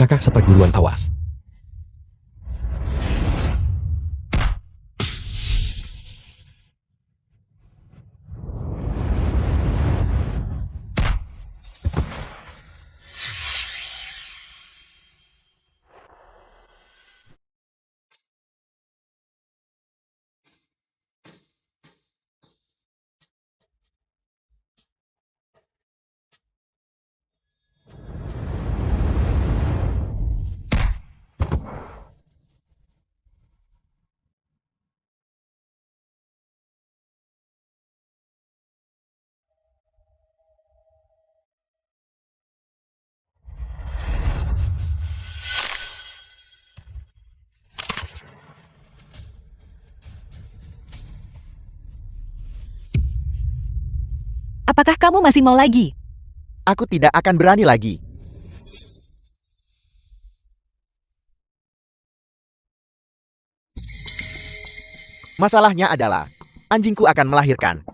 Kakak seperguruan awas. Apakah kamu masih mau lagi? Aku tidak akan berani lagi. Masalahnya adalah, anjingku akan melahirkan.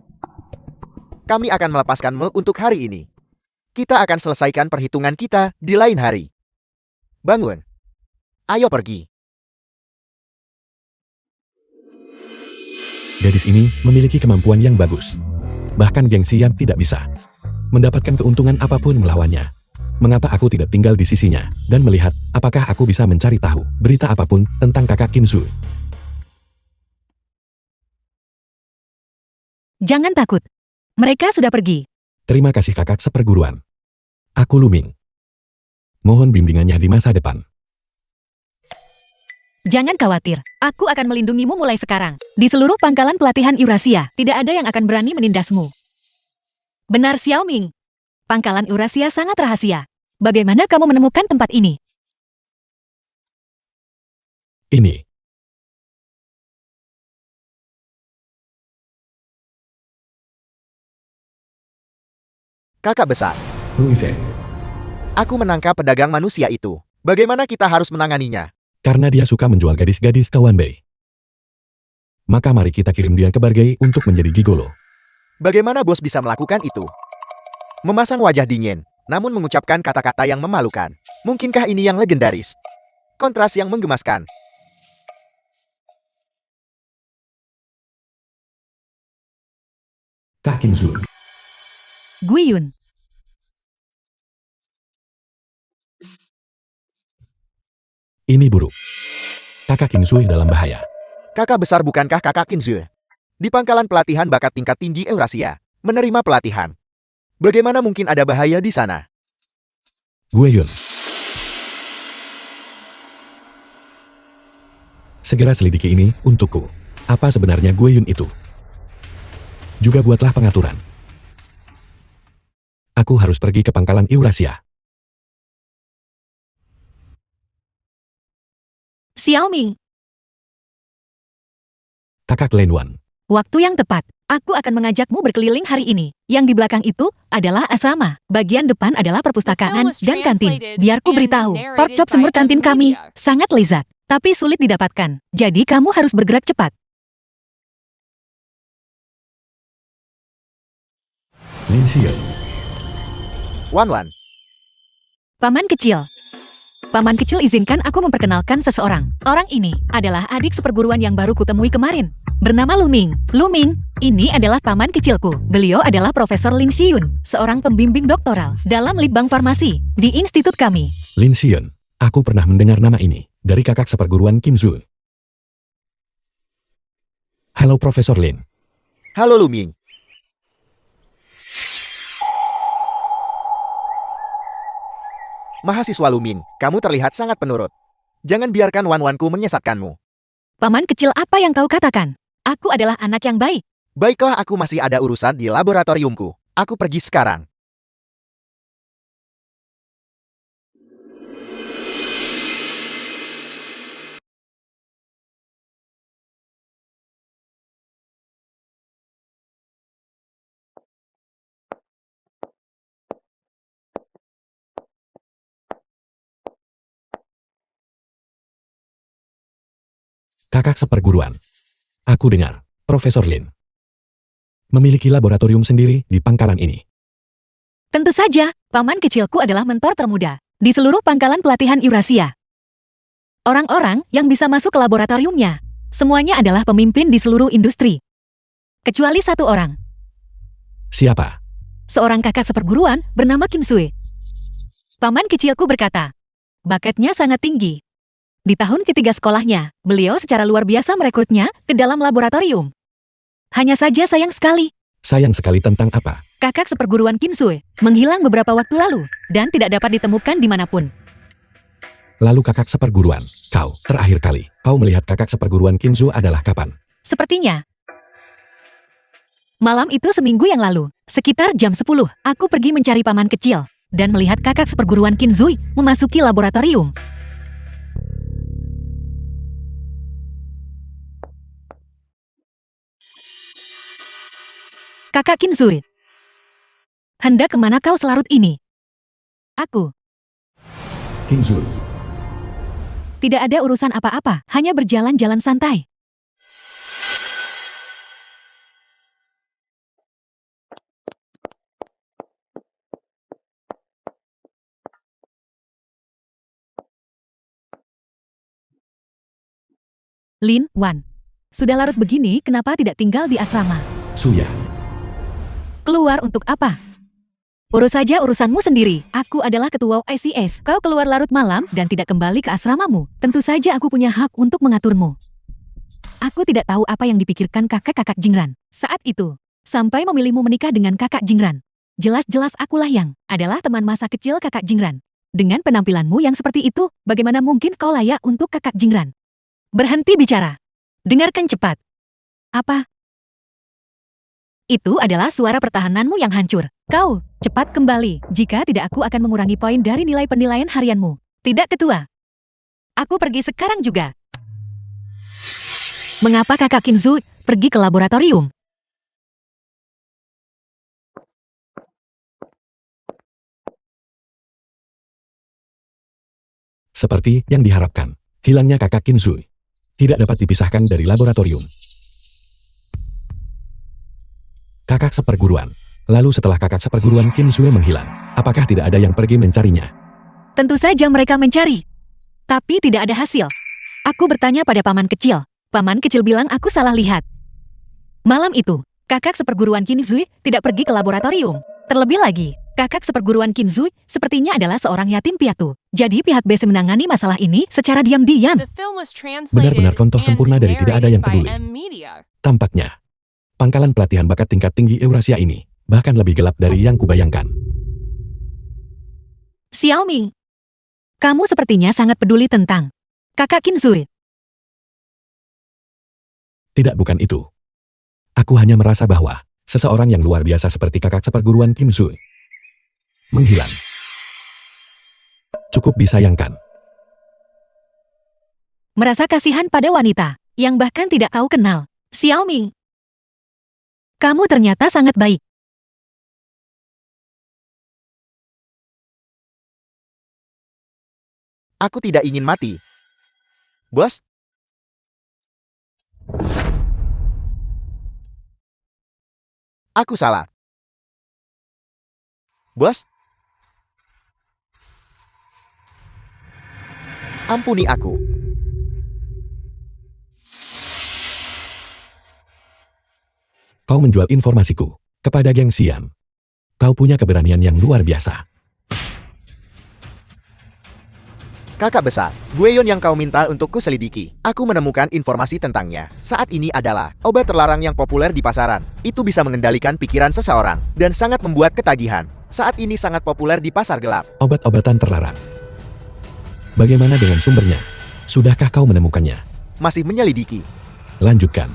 Kami akan melepaskanmu untuk hari ini. Kita akan selesaikan perhitungan kita di lain hari. Bangun. Ayo pergi. Gadis ini memiliki kemampuan yang bagus. Bahkan gengsi yang tidak bisa mendapatkan keuntungan apapun melawannya. Mengapa aku tidak tinggal di sisinya dan melihat apakah aku bisa mencari tahu berita apapun tentang kakak Kim Su? Jangan takut. Mereka sudah pergi. Terima kasih kakak seperguruan. Aku Lu Ming. Mohon bimbingannya di masa depan. Jangan khawatir, aku akan melindungimu mulai sekarang. Di seluruh pangkalan pelatihan Eurasia, tidak ada yang akan berani menindasmu. Benar Xiao Ming. Pangkalan Eurasia sangat rahasia. Bagaimana kamu menemukan tempat ini? Ini. Kakak besar, Lu Yifeng. aku menangkap pedagang manusia itu. Bagaimana kita harus menanganinya? Karena dia suka menjual gadis-gadis kawan Bei. Maka mari kita kirim dia ke Bargei untuk menjadi gigolo. Bagaimana bos bisa melakukan itu? Memasang wajah dingin, namun mengucapkan kata-kata yang memalukan. Mungkinkah ini yang legendaris? Kontras yang menggemaskan. Kak Kim Su. Guiyun. Ini buruk. Kakak Kim Su dalam bahaya. Kakak besar bukankah kakak Kinzu? Di pangkalan pelatihan bakat tingkat tinggi Eurasia, menerima pelatihan. Bagaimana mungkin ada bahaya di sana? Guiyun. Segera selidiki ini untukku. Apa sebenarnya Guiyun itu? Juga buatlah pengaturan. Aku harus pergi ke pangkalan Eurasia. Xiao Ming. Kakak Len Wan. Waktu yang tepat. Aku akan mengajakmu berkeliling hari ini. Yang di belakang itu adalah asrama. Bagian depan adalah perpustakaan dan kantin. Biarku beritahu, pork chop semur kantin kami sangat lezat, tapi sulit didapatkan. Jadi kamu harus bergerak cepat. Lin Xian. Wan. Paman kecil. Paman kecil, izinkan aku memperkenalkan seseorang. Orang ini adalah adik seperguruan yang baru kutemui kemarin. Bernama Lu Ming. Lu Ming, ini adalah paman kecilku. Beliau adalah Profesor Lin Xiun, seorang pembimbing doktoral dalam Litbang Farmasi di institut kami. Lin Xian. Aku pernah mendengar nama ini dari kakak seperguruan Kim Su. Halo Profesor Lin. Halo Lu Ming. Mahasiswa Lu Ming, kamu terlihat sangat penurut. Jangan biarkan wan-wanku menyesatkanmu. Paman kecil, apa yang kau katakan? Aku adalah anak yang baik. Baiklah, aku masih ada urusan di laboratoriumku. Aku pergi sekarang. Kakak seperguruan. Aku dengar, Profesor Lin memiliki laboratorium sendiri di pangkalan ini. Tentu saja, paman kecilku adalah mentor termuda. di seluruh pangkalan pelatihan Eurasia. Orang-orang yang bisa masuk ke laboratoriumnya, semuanya adalah pemimpin di seluruh industri. Kecuali satu orang, Siapa? seorang kakak seperguruan bernama Kim Sui. Paman kecilku berkata, bakatnya sangat tinggi. Di tahun ketiga sekolahnya, beliau secara luar biasa merekrutnya ke dalam laboratorium. Hanya saja sayang sekali, Sayang sekali tentang apa? kakak seperguruan Kim Sui menghilang beberapa waktu lalu dan tidak dapat ditemukan dimanapun. Lalu kakak seperguruan, terakhir kali, kau melihat kakak seperguruan Kinzu adalah kapan? Sepertinya, malam itu seminggu yang lalu, sekitar jam 10, aku pergi mencari paman kecil dan melihat kakak seperguruan Kinzui memasuki laboratorium. Kakak Kinzui, hendak kemana kau selarut ini? Aku Kinzu. tidak ada urusan apa-apa, hanya berjalan-jalan santai. Lin Wan, sudah larut begini, kenapa tidak tinggal di asrama? Suya. Keluar untuk apa? Urus saja urusanmu sendiri. Aku adalah ketua ICS. Kau keluar larut malam dan tidak kembali ke asramamu. Tentu saja aku punya hak untuk mengaturmu. Aku tidak tahu apa yang dipikirkan kakak-kakak Jingran saat itu, sampai memilihmu menikah dengan kakak Jingran. Jelas-jelas akulah yang adalah teman masa kecil kakak Jingran. Dengan penampilanmu yang seperti itu, bagaimana mungkin kau layak untuk kakak Jingran? Berhenti bicara. Dengarkan cepat. Apa? Itu adalah suara pertahananmu yang hancur. Kau, cepat kembali. Jika tidak, aku akan mengurangi poin dari nilai penilaian harianmu. Tidak, ketua. Aku pergi sekarang juga. Mengapa kakak Kinzu pergi ke laboratorium? Seperti yang diharapkan, hilangnya kakak Kinzu tidak dapat dipisahkan dari laboratorium. Kakak seperguruan. Lalu setelah kakak seperguruan Kim Sue menghilang, apakah tidak ada yang pergi mencarinya? Tentu saja mereka mencari. Tapi tidak ada hasil. Aku bertanya pada paman kecil. Paman kecil bilang aku salah lihat. Malam itu, kakak seperguruan Kim Sue tidak pergi ke laboratorium. Terlebih lagi, kakak seperguruan Kim Sue sepertinya adalah seorang yatim piatu. Jadi pihak BC menangani masalah ini secara diam-diam. Benar-benar contoh sempurna dari tidak ada yang peduli. Tampaknya, pangkalan pelatihan bakat tingkat tinggi Eurasia ini bahkan lebih gelap dari yang kubayangkan. Xiaoming, kamu sepertinya sangat peduli tentang kakak Kinzui. Tidak, bukan itu. Aku hanya merasa bahwa seseorang yang luar biasa seperti kakak seperguruan Kim Sue menghilang. Cukup disayangkan. Merasa kasihan pada wanita yang bahkan tidak kau kenal. Xiaoming, kamu ternyata sangat baik. Aku tidak ingin mati. Bos? Aku salah. Bos? Ampuni aku. Kau menjual informasiku kepada geng Xian. Kau punya keberanian yang luar biasa. Kakak besar, Gueyon yang kau minta untuk kuselidiki. Aku menemukan informasi tentangnya. Saat ini adalah obat terlarang yang populer di pasaran. Itu bisa mengendalikan pikiran seseorang dan sangat membuat ketagihan. Saat ini sangat populer di pasar gelap. Obat-obatan terlarang. Bagaimana dengan sumbernya? Sudahkah kau menemukannya? Masih menyelidiki. Lanjutkan.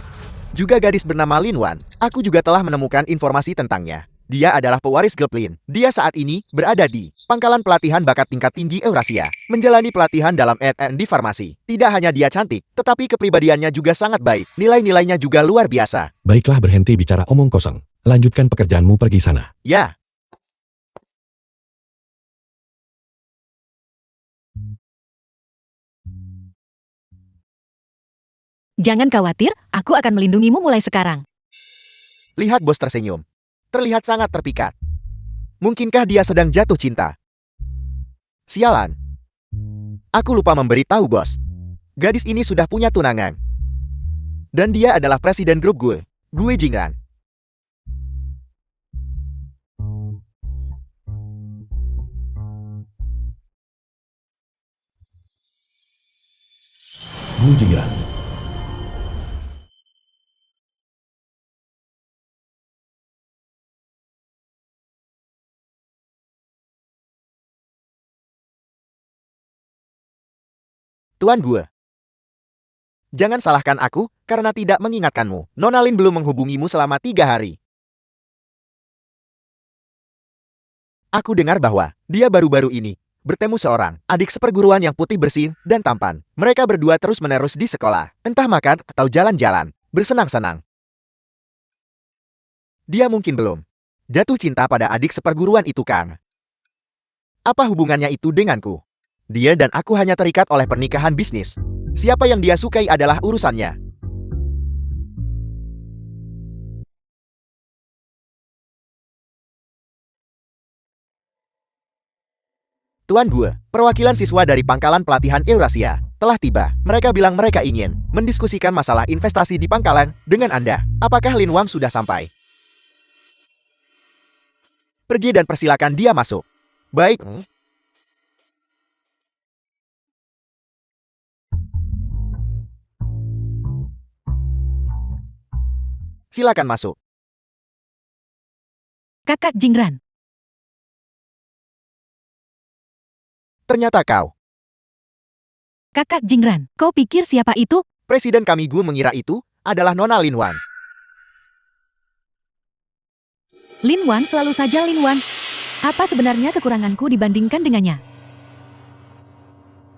Juga gadis bernama Lin Wan. Aku juga telah menemukan informasi tentangnya. Dia adalah pewaris Geplin. Dia saat ini berada di pangkalan pelatihan bakat tingkat tinggi Eurasia. Menjalani pelatihan dalam R&D farmasi. Tidak hanya dia cantik, tetapi kepribadiannya juga sangat baik. Nilai-nilainya juga luar biasa. Baiklah, berhenti bicara omong kosong. Lanjutkan pekerjaanmu, pergi sana. Ya. Jangan khawatir, aku akan melindungimu mulai sekarang. Lihat bos tersenyum. Terlihat sangat terpikat. Mungkinkah dia sedang jatuh cinta? Sialan. Aku lupa memberitahu bos. Gadis ini sudah punya tunangan. Dan dia adalah presiden grup gue. Gue Jingran. Wu Jingran. Tuan gue. Jangan salahkan aku karena tidak mengingatkanmu. Nona Lin belum menghubungimu selama 3 hari. Aku dengar bahwa dia baru-baru ini bertemu seorang adik seperguruan yang putih bersih dan tampan. Mereka berdua terus-menerus di sekolah, entah makan atau jalan-jalan, bersenang-senang. Dia mungkin belum jatuh cinta pada adik seperguruan itu kan? Apa hubungannya itu denganku? Dia dan aku hanya terikat oleh pernikahan bisnis. Siapa yang dia sukai adalah urusannya. Tuan gue, perwakilan siswa dari pangkalan pelatihan Eurasia telah tiba. Mereka bilang mereka ingin mendiskusikan masalah investasi di pangkalan dengan Anda. Apakah Lin Wang sudah sampai? Pergi dan persilakan dia masuk. Baik. Silakan masuk. Kakak Jingran. Ternyata kau. Kakak Jingran, kau pikir siapa itu? Presiden kami gue mengira itu adalah Nona Lin Wan. Lin Wan selalu saja Lin Wan. Apa sebenarnya kekuranganku dibandingkan dengannya?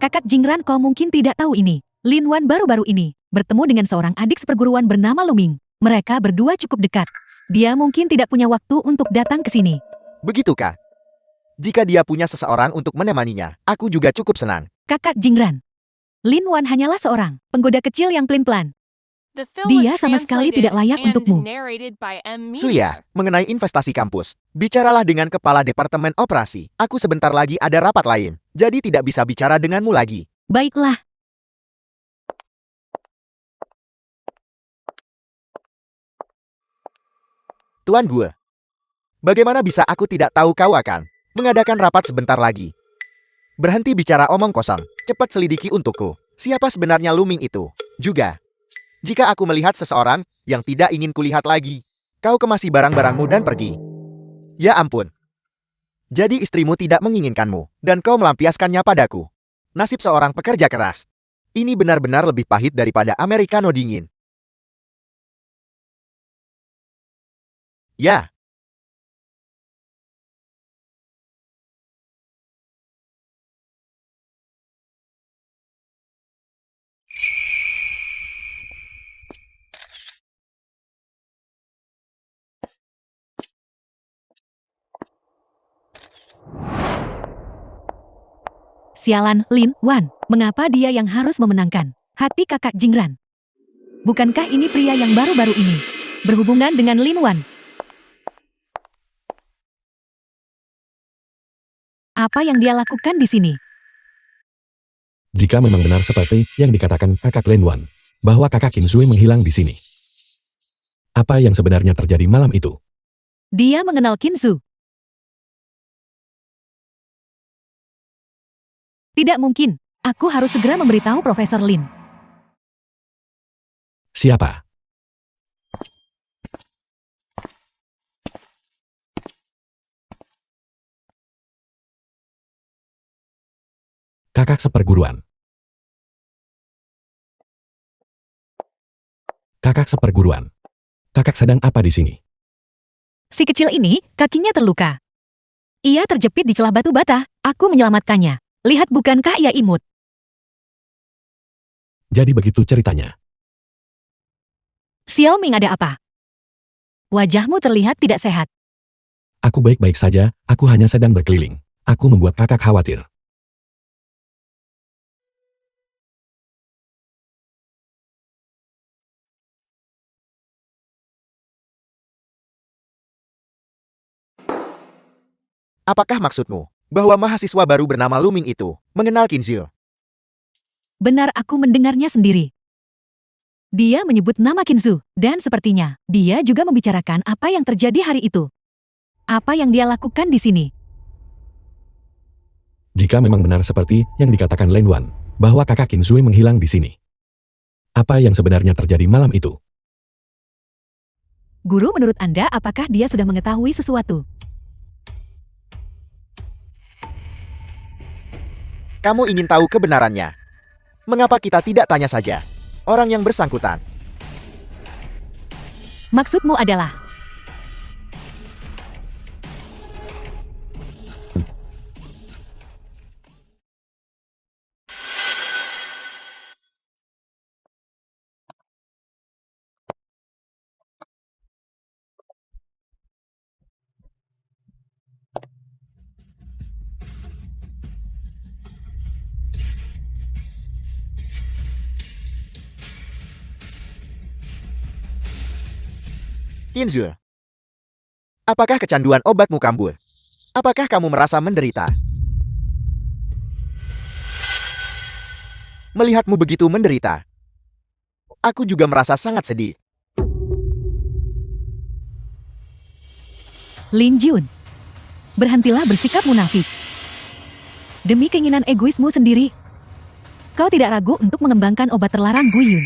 Kakak Jingran, kau mungkin tidak tahu ini. Lin Wan baru-baru ini bertemu dengan seorang adik seperguruan bernama Luming. Mereka berdua cukup dekat. Dia mungkin tidak punya waktu untuk datang ke sini. Begitukah? Jika dia punya seseorang untuk menemaninya, aku juga cukup senang. Kakak Jingran. Lin Wan hanyalah seorang penggoda kecil yang pelin-pelan. Dia sama sekali tidak layak untukmu. Suya, mengenai investasi kampus, bicaralah dengan kepala departemen operasi. Aku sebentar lagi ada rapat lain, jadi tidak bisa bicara denganmu lagi. Baiklah. Tuan gue, bagaimana bisa aku tidak tahu kau akan mengadakan rapat sebentar lagi? Berhenti bicara omong kosong, cepat selidiki untukku. Siapa sebenarnya Luming itu? Juga, jika aku melihat seseorang yang tidak ingin kulihat lagi, kau kemasi barang-barangmu dan pergi. Ya ampun. Jadi istrimu tidak menginginkanmu, dan kau melampiaskannya padaku. Nasib seorang pekerja keras. Ini benar-benar lebih pahit daripada americano dingin. Ya. Sialan, Lin Wan. Mengapa dia yang harus memenangkan hati kakak Jingran? Bukankah ini pria yang baru-baru ini berhubungan dengan Lin Wan? Apa yang dia lakukan di sini? Jika memang benar seperti yang dikatakan kakak Lin Wan, bahwa kakak Qin Shui menghilang di sini. Apa yang sebenarnya terjadi malam itu? Dia mengenal Qin Su. Tidak mungkin. Aku harus segera memberitahu Profesor Lin. Siapa? Kakak seperguruan. Kakak seperguruan. Kakak sedang apa di sini? Si kecil ini, kakinya terluka. Ia terjepit di celah batu bata. Aku menyelamatkannya. Lihat, bukankah ia imut? Jadi begitu ceritanya. Xiao Ming, ada apa? Wajahmu terlihat tidak sehat. Aku baik-baik saja, aku hanya sedang berkeliling. Aku membuat kakak khawatir. Apakah maksudmu? bahwa mahasiswa baru bernama Luming itu mengenal Qinzhe. Benar, aku mendengarnya sendiri. Dia menyebut nama Qinzhe, dan sepertinya dia juga membicarakan apa yang terjadi hari itu. Apa yang dia lakukan di sini? Jika memang benar seperti yang dikatakan Lin Wan, bahwa kakak Qinzhe menghilang di sini. Apa yang sebenarnya terjadi malam itu? Guru, menurut Anda, apakah dia sudah mengetahui sesuatu? Kamu ingin tahu kebenarannya? Mengapa kita tidak tanya saja orang yang bersangkutan? Maksudmu adalah... Qinzhe, apakah kecanduan obatmu kambuh? Apakah kamu merasa menderita? Melihatmu begitu menderita, aku juga merasa sangat sedih. Lin Jun, berhentilah bersikap munafik. Demi keinginan egoismu sendiri, kau tidak ragu untuk mengembangkan obat terlarang Guiyun.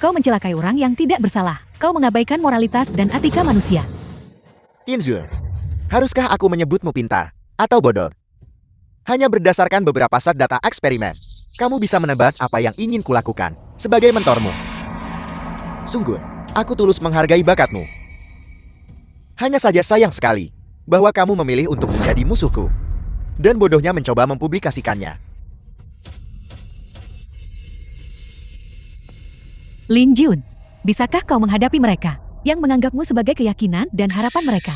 Kau mencelakai orang yang tidak bersalah. Kau mengabaikan moralitas dan etika manusia. Qinzhe, haruskah aku menyebutmu pintar atau bodoh? Hanya berdasarkan beberapa set data eksperimen, kamu bisa menebak apa yang ingin kulakukan sebagai mentormu. Sungguh, aku tulus menghargai bakatmu. Hanya saja sayang sekali bahwa kamu memilih untuk menjadi musuhku, dan bodohnya mencoba mempublikasikannya. Lin Jun, bisakah kau menghadapi mereka yang menganggapmu sebagai keyakinan dan harapan mereka?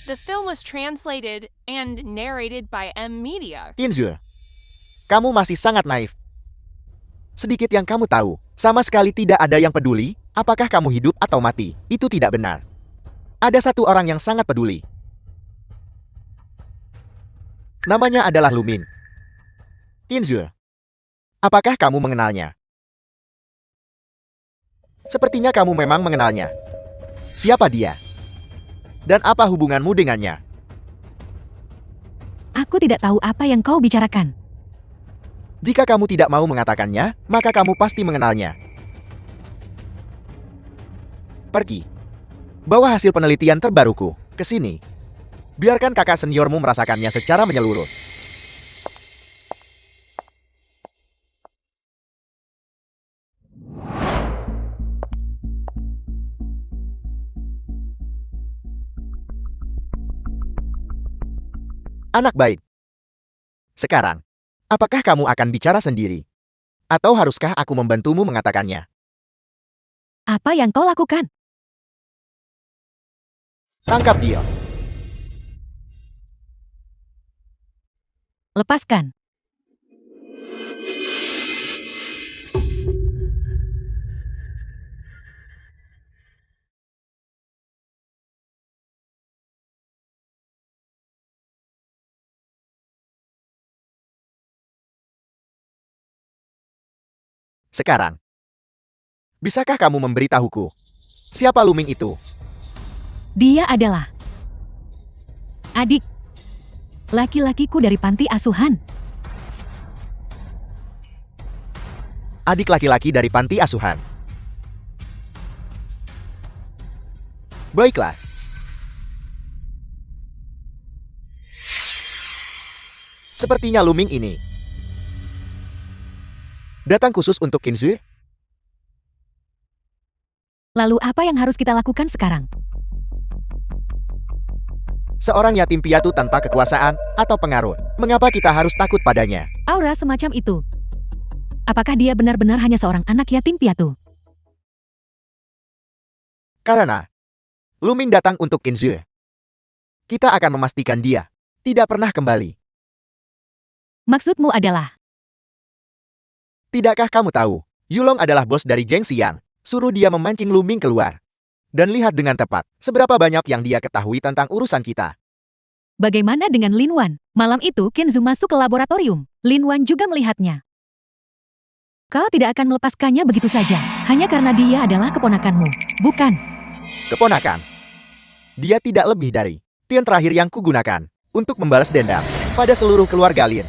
The film was translated and narrated by M Media. Qinzhe, kamu masih sangat naif. Sedikit yang kamu tahu, sama sekali tidak ada yang peduli apakah kamu hidup atau mati. Itu tidak benar. Ada satu orang yang sangat peduli. Namanya adalah Luming. Qinzhe, apakah kamu mengenalnya? Sepertinya kamu memang mengenalnya. Siapa dia? Dan apa hubunganmu dengannya? Aku tidak tahu apa yang kau bicarakan. Jika kamu tidak mau mengatakannya, maka kamu pasti mengenalnya. Pergi. Bawa hasil penelitian terbaruku ke sini. Biarkan kakak seniormu merasakannya secara menyeluruh. Anak baik. Sekarang, apakah kamu akan bicara sendiri? Atau haruskah aku membantumu mengatakannya? Apa yang kau lakukan? Tangkap dia. Lepaskan. Sekarang, bisakah kamu memberitahuku siapa Luming itu? Dia adalah adik laki-lakiku dari panti asuhan. Adik laki-laki dari panti asuhan. Baiklah. Sepertinya Luming ini datang khusus untuk Qinzhe. Lalu apa yang harus kita lakukan sekarang? Seorang yatim piatu tanpa kekuasaan atau pengaruh. Mengapa kita harus takut padanya? Aura semacam itu. Apakah dia benar-benar hanya seorang anak yatim piatu? Karena Luming datang untuk Qinzhe. Kita akan memastikan dia tidak pernah kembali. Maksudmu adalah... Tidakkah kamu tahu, Yulong adalah bos dari geng Xiang. Suruh dia memancing Luming keluar. Dan lihat dengan tepat, seberapa banyak yang dia ketahui tentang urusan kita. Bagaimana dengan Lin Wan? Malam itu Kinzu masuk ke laboratorium. Lin Wan juga melihatnya. Kau tidak akan melepaskannya begitu saja, hanya karena dia adalah keponakanmu, bukan? Keponakan. Dia tidak lebih dari tian terakhir yang kugunakan untuk membalas dendam pada seluruh keluarga Lin.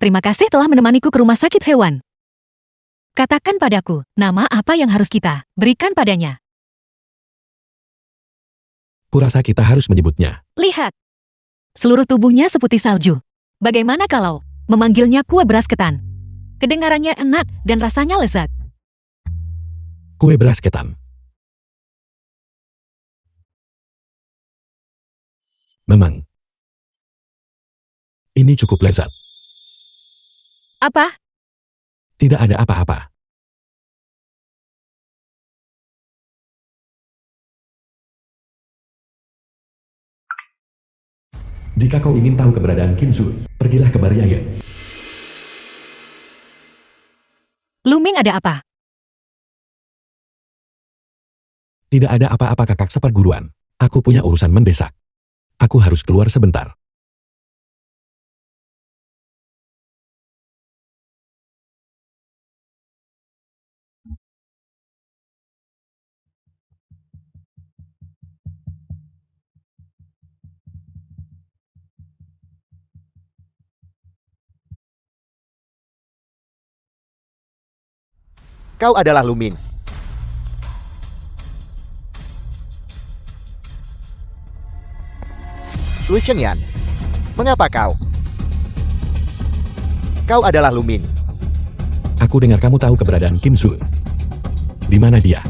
Terima kasih telah menemaniku ke rumah sakit hewan. Katakan padaku, nama apa yang harus kita berikan padanya? Kurasa kita harus menyebutnya. Lihat. Seluruh tubuhnya seputih salju. Bagaimana kalau memanggilnya kue beras ketan? Kedengarannya enak dan rasanya lezat. Kue beras ketan. Memang. Ini cukup lezat. Apa? Tidak ada apa-apa. Jika kau ingin tahu keberadaan Kinzu, pergilah ke Bar Yayan. Luming ada apa? Tidak ada apa-apa kakak seperguruan. Aku punya urusan mendesak. Aku harus keluar sebentar. Kau adalah Luming. Lu Chengyan. Mengapa kau? Kau adalah Luming. Aku dengar kamu tahu keberadaan Kinzu. Di mana dia?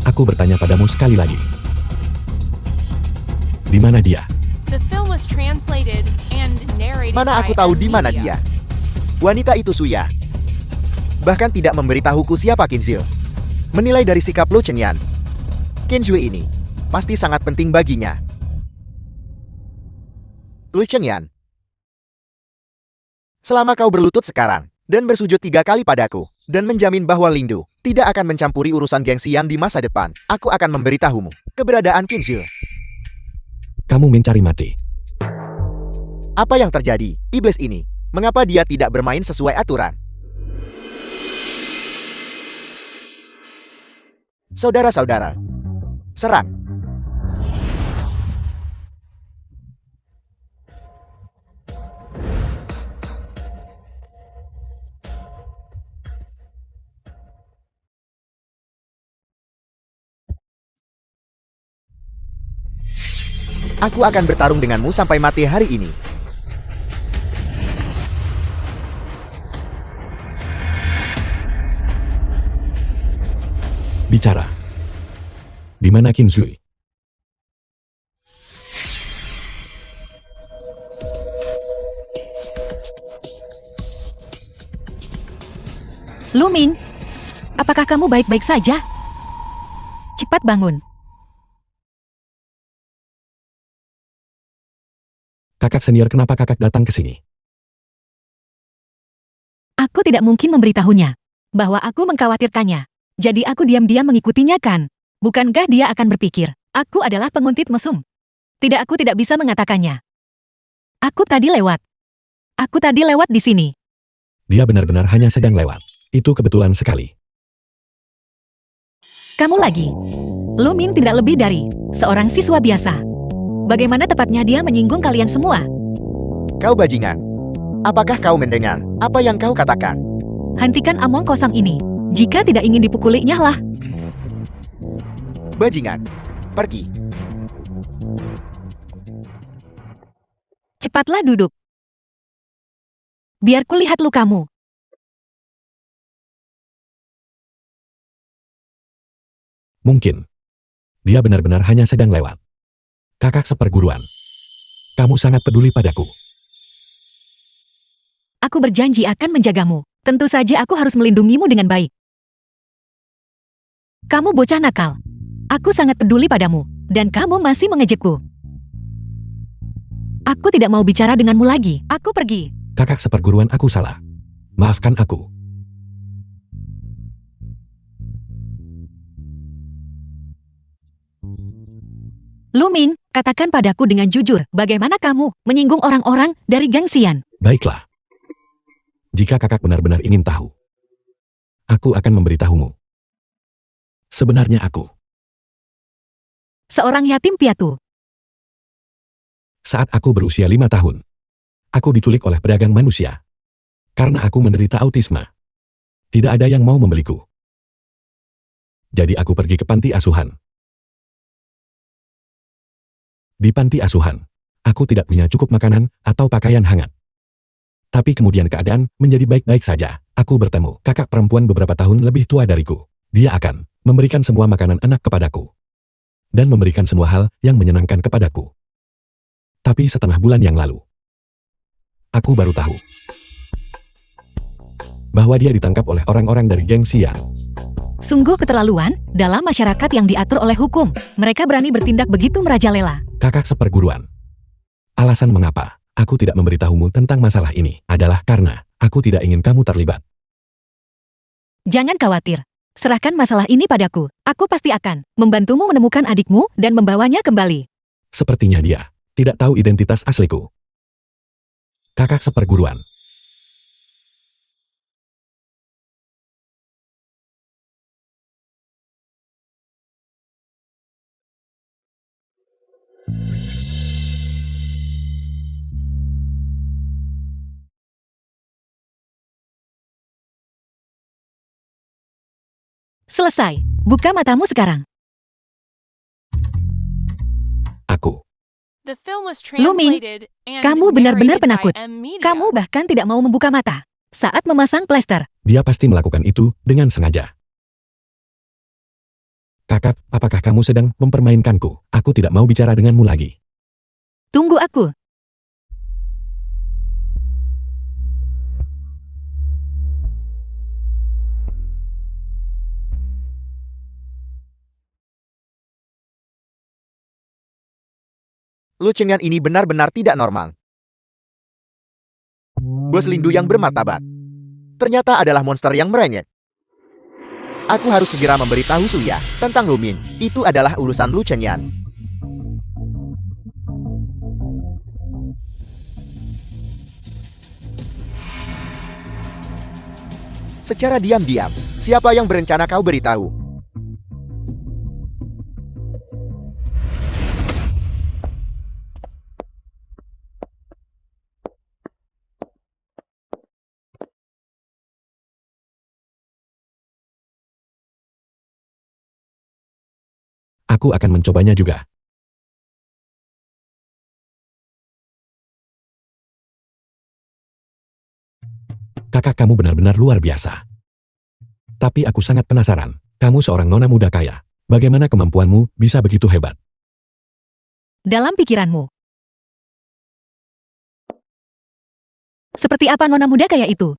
Aku bertanya padamu sekali lagi. Di mana dia? The film was translated and narrated Mana aku by tahu M. di mana Media. dia? Wanita itu Suya. Bahkan tidak memberitahuku siapa Kinzu. Menilai dari sikap Lu Chengyan, Kinzu ini pasti sangat penting baginya. Lu Chengyan. Selama kau berlutut sekarang dan bersujud 3 kali padaku dan menjamin bahwa Lindu tidak akan mencampuri urusan gengsi yang di masa depan, aku akan memberitahumu keberadaan Kinzu. Kamu mencari mati. Apa yang terjadi, iblis ini? Mengapa dia tidak bermain sesuai aturan? Saudara-saudara, serang! Aku akan bertarung denganmu sampai mati hari ini. Bicara. Di mana Kinzu? Luming, apakah kamu baik-baik saja? Cepat bangun. Kakak senior, kenapa kakak datang ke sini? Aku tidak mungkin memberitahunya bahwa aku mengkhawatirkannya. Jadi aku diam-diam mengikutinya kan? Bukankah dia akan berpikir, aku adalah penguntit mesum? Tidak, aku tidak bisa mengatakannya. Aku tadi lewat. Aku tadi lewat di sini. Dia benar-benar hanya sedang lewat. Itu kebetulan sekali. Kamu lagi. Luming tidak lebih dari seorang siswa biasa. Bagaimana tepatnya dia menyinggung kalian semua? Kau bajingan. Apakah kau mendengar apa yang kau katakan? Hentikan omong kosong ini. Jika tidak ingin dipukuli, nyahlah. Bajingan. Pergi. Cepatlah duduk. Biar kulihat lukamu. Mungkin. Dia benar-benar hanya sedang lewat. Kakak seperguruan. Kamu sangat peduli padaku. Aku berjanji akan menjagamu. Tentu saja aku harus melindungimu dengan baik. Kamu bocah nakal. Aku sangat peduli padamu, dan kamu masih mengejekku. Aku tidak mau bicara denganmu lagi. Aku pergi. Kakak seperguruan aku salah. Maafkan aku. Luming, katakan padaku dengan jujur, bagaimana kamu menyinggung orang-orang dari geng Xian? Baiklah. Jika kakak benar-benar ingin tahu, aku akan memberitahumu. Sebenarnya aku, Seorang yatim piatu. saat aku berusia 5 tahun, aku diculik oleh pedagang manusia. Karena aku menderita autisme. Tidak ada yang mau membeliku. Jadi aku pergi ke panti asuhan. Di panti asuhan, aku tidak punya cukup makanan atau pakaian hangat. Tapi kemudian keadaan menjadi baik-baik saja. Aku bertemu kakak perempuan beberapa tahun lebih tua dariku. Dia akan memberikan semua makanan anak kepadaku. Dan memberikan semua hal yang menyenangkan kepadaku. Tapi setengah bulan yang lalu, aku baru tahu bahwa dia ditangkap oleh orang-orang dari geng Xian. Sungguh keterlaluan, dalam masyarakat yang diatur oleh hukum, mereka berani bertindak begitu merajalela. Kakak seperguruan. Alasan mengapa aku tidak memberitahumu tentang masalah ini adalah karena aku tidak ingin kamu terlibat. Jangan khawatir. Serahkan masalah ini padaku. Aku pasti akan membantumu menemukan adikmu dan membawanya kembali. Sepertinya dia tidak tahu identitas asliku. Kakak seperguruan. Selesai. Buka matamu sekarang. Aku. The film was Luming, translated and kamu benar-benar narrated penakut. by M Media. Kamu bahkan tidak mau membuka mata saat memasang plester. Dia pasti melakukan itu dengan sengaja. Kakak, apakah kamu sedang mempermainkanku? Aku tidak mau bicara denganmu lagi. Tunggu aku. Lu Chengyan ini benar-benar tidak normal. Bos Lindu yang bermartabat. Ternyata adalah monster yang merengek. Aku harus segera memberitahu Suya tentang Lu Ming. Itu adalah urusan Lu Chengyan. Secara diam-diam, siapa yang berencana kau beritahu? Aku akan mencobanya juga. Kakak kamu benar-benar luar biasa. Tapi aku sangat penasaran. Kamu seorang nona muda kaya. Bagaimana kemampuanmu bisa begitu hebat? Dalam pikiranmu. Seperti apa nona muda kaya itu?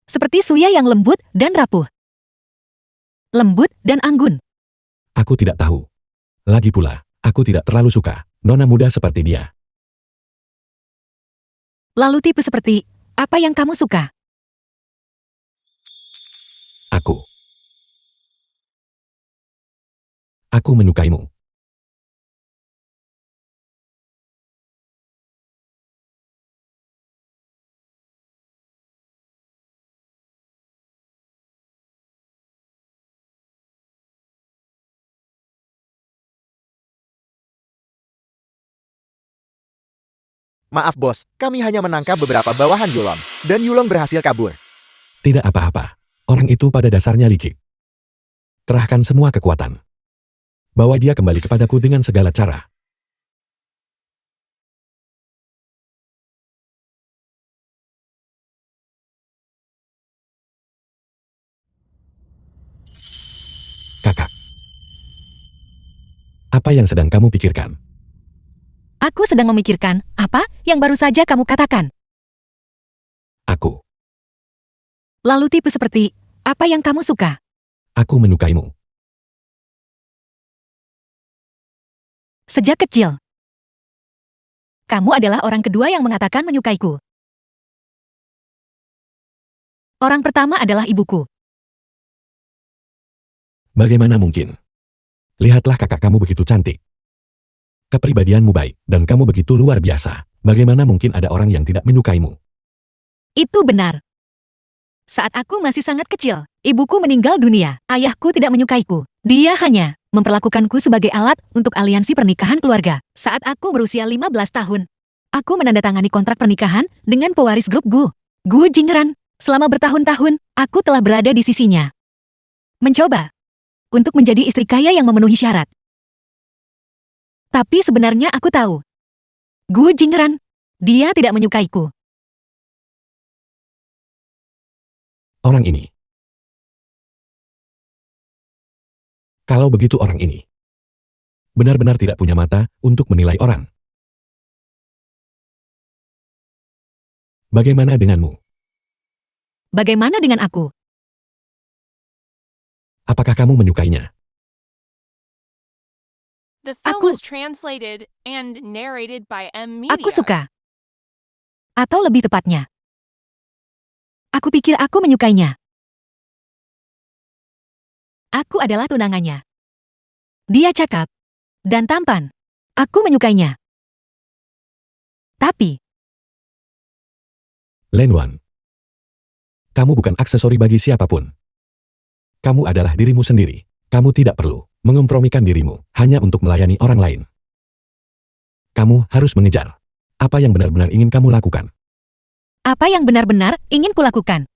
Seperti Suya yang lembut dan rapuh. Lembut dan anggun. Aku tidak tahu. Lagi pula, aku tidak terlalu suka nona muda seperti dia. Lalu tipe seperti, apa yang kamu suka? Aku. Aku menyukaimu. Maaf bos, kami hanya menangkap beberapa bawahan Yulong. Dan Yulong berhasil kabur. Tidak apa-apa. Orang itu pada dasarnya licik. Kerahkan semua kekuatan. Bawa dia kembali kepadaku dengan segala cara. Kakak. Apa yang sedang kamu pikirkan? Aku sedang memikirkan, apa yang baru saja kamu katakan? Aku. Lalu tipe seperti, apa yang kamu suka? Aku menyukaimu. Sejak kecil. Kamu adalah orang kedua yang mengatakan menyukaiku. Orang pertama adalah ibuku. Bagaimana mungkin? Lihatlah kakak kamu begitu cantik. Kepribadianmu baik, dan kamu begitu luar biasa. Bagaimana mungkin ada orang yang tidak menyukaimu? Itu benar. Saat aku masih sangat kecil, ibuku meninggal dunia. Ayahku tidak menyukaiku. Dia hanya memperlakukanku sebagai alat untuk aliansi pernikahan keluarga. Saat aku berusia 15 tahun, aku menandatangani kontrak pernikahan dengan pewaris grup Gu Jingran. Selama bertahun-tahun, aku telah berada di sisinya. Mencoba untuk menjadi istri kaya yang memenuhi syarat. Tapi sebenarnya aku tahu, Gu Jingran, dia tidak menyukaiku. Orang ini. Kalau begitu orang ini benar-benar tidak punya mata untuk menilai orang. Bagaimana denganmu? Bagaimana dengan aku? Apakah kamu menyukainya? The film Aku- was translated and narrated by M. Media. Aku suka. Atau lebih tepatnya, aku pikir aku menyukainya. Aku adalah tunangannya. Dia cakap dan tampan. Aku menyukainya. Tapi, Lenwan. Kamu bukan aksesori bagi siapapun. Kamu adalah dirimu sendiri. Kamu tidak perlu mengompromikan dirimu hanya untuk melayani orang lain. Kamu harus mengejar apa yang benar-benar ingin kamu lakukan. apa yang benar-benar ingin kulakukan?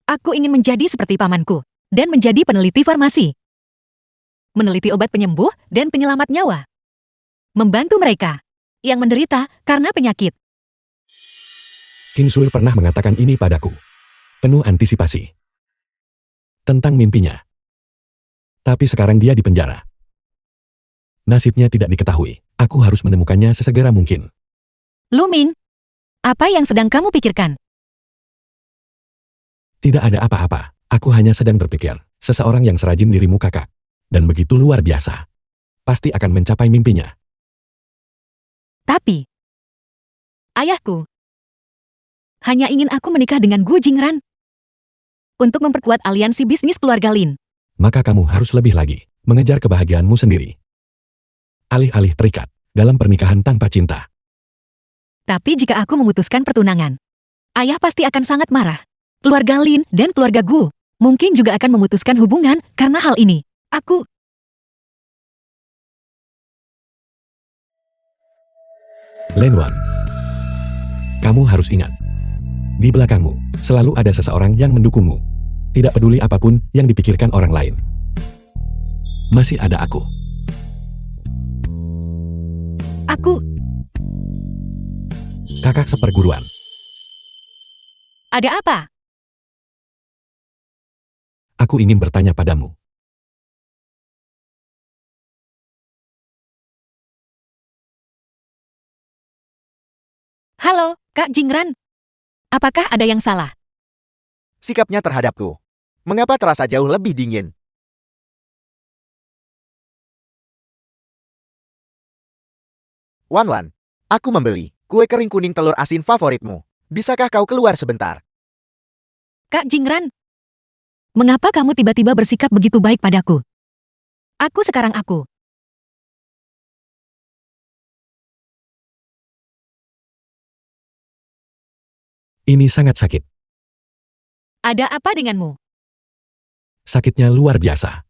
Aku ingin menjadi seperti pamanku dan menjadi peneliti farmasi. Meneliti obat penyembuh dan penyelamat nyawa. Membantu mereka yang menderita karena penyakit. Kinsul pernah mengatakan ini padaku. Penuh antisipasi. Tentang mimpinya. Tapi sekarang dia di penjara. Nasibnya tidak diketahui. Aku harus menemukannya sesegera mungkin. Luming, apa yang sedang kamu pikirkan? Tidak ada apa-apa. Aku hanya sedang berpikir, seseorang yang serajin dirimu kakak. Dan begitu luar biasa. Pasti akan mencapai mimpinya. Tapi, ayahku hanya ingin aku menikah dengan Gu Jingran untuk memperkuat aliansi bisnis keluarga Lin. Maka kamu harus lebih lagi mengejar kebahagiaanmu sendiri. Alih-alih terikat dalam pernikahan tanpa cinta. Tapi jika aku memutuskan pertunangan, ayah pasti akan sangat marah. Keluarga Lin dan keluarga Gu mungkin juga akan memutuskan hubungan karena hal ini. Aku Lenwan. Kamu harus ingat. Di belakangmu, selalu ada seseorang yang mendukungmu. Tidak peduli apapun yang dipikirkan orang lain. Masih ada aku. Kakak seperguruan. ada apa? Aku ingin bertanya padamu. Halo, Kak Jingran. Apakah ada yang salah? Sikapnya terhadapku. Mengapa terasa jauh lebih dingin? Wan, aku membeli kue kering kuning telur asin favoritmu. Bisakah kau keluar sebentar? Kak Jingran, mengapa kamu tiba-tiba bersikap begitu baik padaku? Aku sekarang aku. Ini sangat sakit. Ada apa denganmu? Sakitnya luar biasa.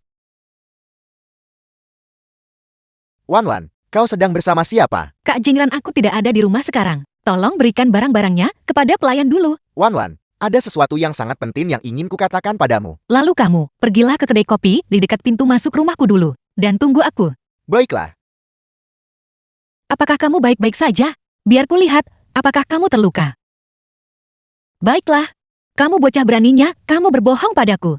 Wan, kau sedang bersama siapa? Kak Jingran, aku tidak ada di rumah sekarang. Tolong berikan barang-barangnya kepada pelayan dulu. Wan, ada sesuatu yang sangat penting yang ingin kukatakan padamu. Lalu kamu, pergilah ke kedai kopi di dekat pintu masuk rumahku dulu. Dan tunggu aku. Baiklah, Apakah kamu baik-baik saja? Biar kulihat, apakah kamu terluka? Baiklah. Kamu bocah beraninya, kamu berbohong padaku.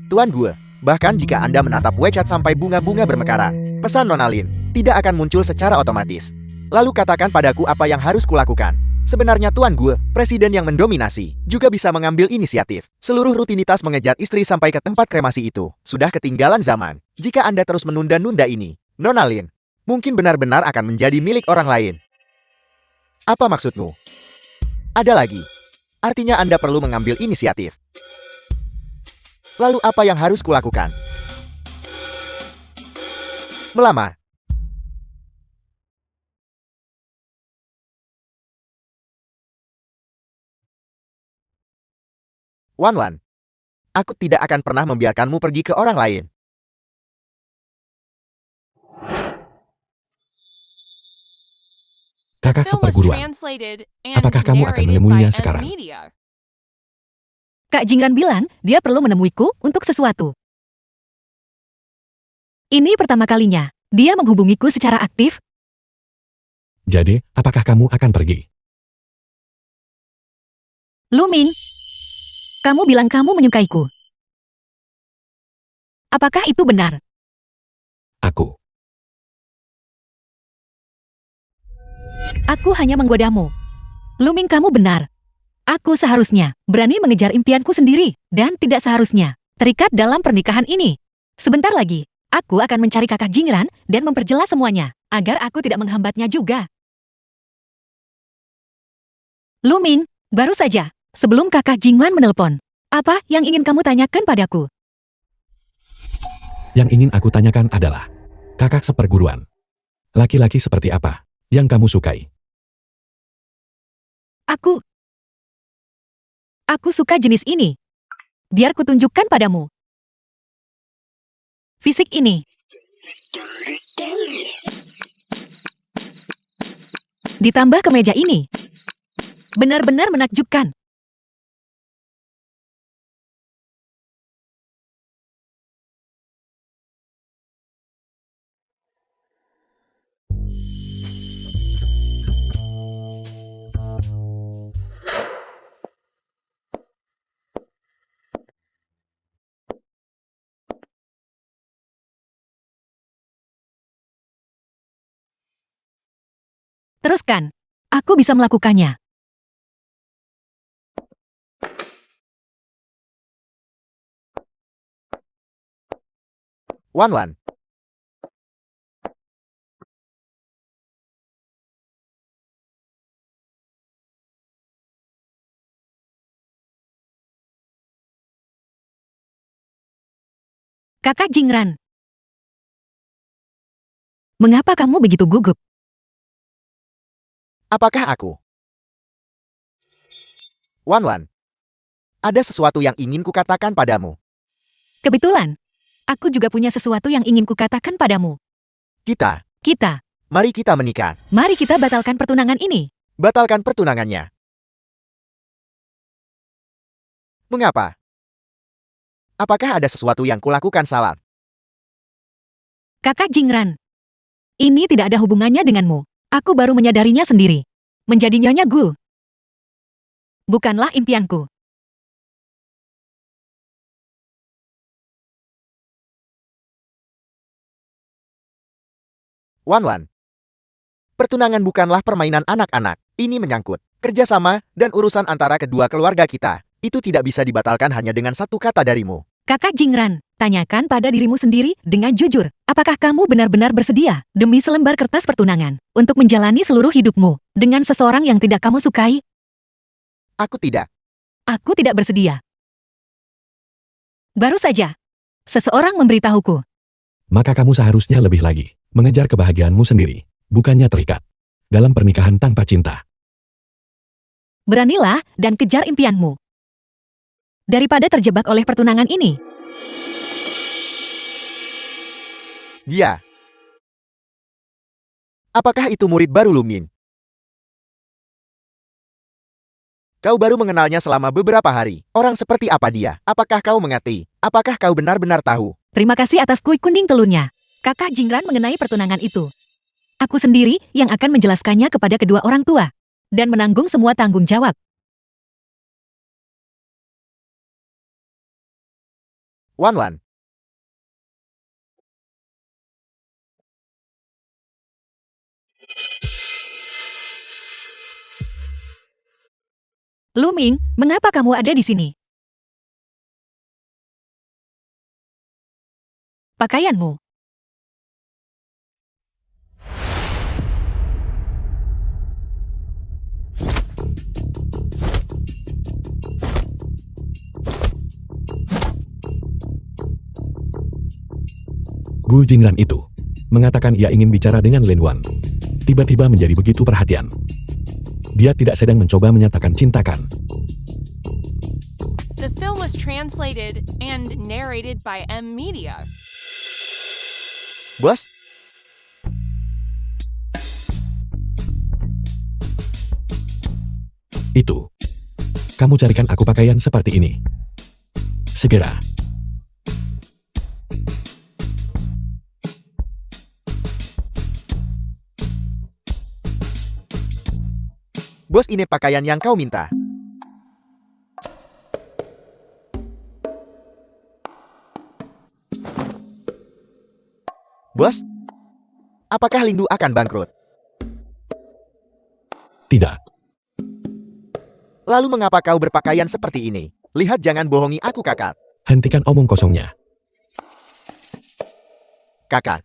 Tuan Gue, bahkan jika Anda menatap WeChat sampai bunga-bunga bermekaran, pesan Nona Lin tidak akan muncul secara otomatis. Lalu katakan padaku apa yang harus kulakukan. Sebenarnya Tuan Gue, presiden yang mendominasi, juga bisa mengambil inisiatif. Seluruh rutinitas mengejar istri sampai ke tempat kremasi itu sudah ketinggalan zaman. Jika Anda terus menunda-nunda ini, Nona Lin mungkin benar-benar akan menjadi milik orang lain. Apa maksudmu? Ada lagi. Artinya Anda perlu mengambil inisiatif. Lalu apa yang harus kulakukan? Melamar. Wan, aku tidak akan pernah membiarkanmu pergi ke orang lain. Kakak Film was seperguruan. translated and Apakah kamu akan narrated menemuinya by sekarang? Media. Kak Jingran bilang dia perlu menemuiku untuk sesuatu. Ini pertama kalinya dia menghubungiku secara aktif. Jadi, apakah kamu akan pergi? Luming, kamu bilang kamu menyukaiku. Apakah itu benar? Aku. Aku hanya menggodamu. Luming, kamu benar. Aku seharusnya berani mengejar impianku sendiri dan tidak seharusnya terikat dalam pernikahan ini. Sebentar lagi, aku akan mencari kakak Jingran dan memperjelas semuanya agar aku tidak menghambatnya juga. Luming, baru saja sebelum kakak Jingwan menelpon. Apa yang ingin kamu tanyakan padaku? Yang ingin aku tanyakan adalah, kakak seperguruan. Laki-laki seperti apa yang kamu sukai? Aku suka jenis ini. Biar kutunjukkan padamu. Fisik ini. Ditambah kemeja ini. Benar-benar menakjubkan. Teruskan. Aku bisa melakukannya. Wan. Kakak Jingran. Mengapa kamu begitu gugup? Apakah aku? Wan. Ada sesuatu yang ingin kukatakan padamu. Kebetulan. Aku juga punya sesuatu yang ingin kukatakan padamu. Kita, Mari mari kita menikah. Mari kita batalkan pertunangan ini. Batalkan pertunangannya. Mengapa? Apakah ada sesuatu yang kulakukan salah? Kakak Jingran. Ini tidak ada hubungannya denganmu. Aku baru menyadarinya sendiri. Menjadi Nyonya Gu bukanlah impianku. Wan. Pertunangan bukanlah permainan anak-anak. Ini menyangkut kerjasama dan urusan antara kedua keluarga kita. Itu tidak bisa dibatalkan hanya dengan satu kata darimu. Kakak Jingran, tanyakan pada dirimu sendiri dengan jujur. Apakah kamu benar-benar bersedia demi selembar kertas pertunangan untuk menjalani seluruh hidupmu dengan seseorang yang tidak kamu sukai? Aku tidak. Aku tidak bersedia. Baru saja, seseorang memberitahuku. Maka kamu seharusnya lebih lagi mengejar kebahagiaanmu sendiri, bukannya terikat dalam pernikahan tanpa cinta. Beranilah dan kejar impianmu. Daripada terjebak oleh pertunangan ini. Dia. Apakah itu murid baru Lumin? Kau baru mengenalnya selama beberapa hari. Orang seperti apa dia? Apakah kau mengerti? Apakah kau benar-benar tahu? Terima kasih atas kue kuning telurnya. Kakak Jingran mengenai pertunangan itu. Aku sendiri yang akan menjelaskannya kepada kedua orang tua. Dan menanggung semua tanggung jawab. Wan Wan, Luming, mengapa kamu ada di sini? Pakaianmu. Gu Jingran itu mengatakan ia ingin bicara dengan Lin Wan. Tiba-tiba menjadi begitu perhatian. Dia tidak sedang mencoba menyatakan cinta kan? The film was translated and narrated by M Media. bos? Itu. Kamu carikan aku pakaian seperti ini. Segera. Bos, ini pakaian yang kau minta. Bos, apakah Lindu akan bangkrut? Tidak. Lalu mengapa kau berpakaian seperti ini? Lihat, jangan bohongi aku, kakak. Hentikan omong kosongnya. Kakak,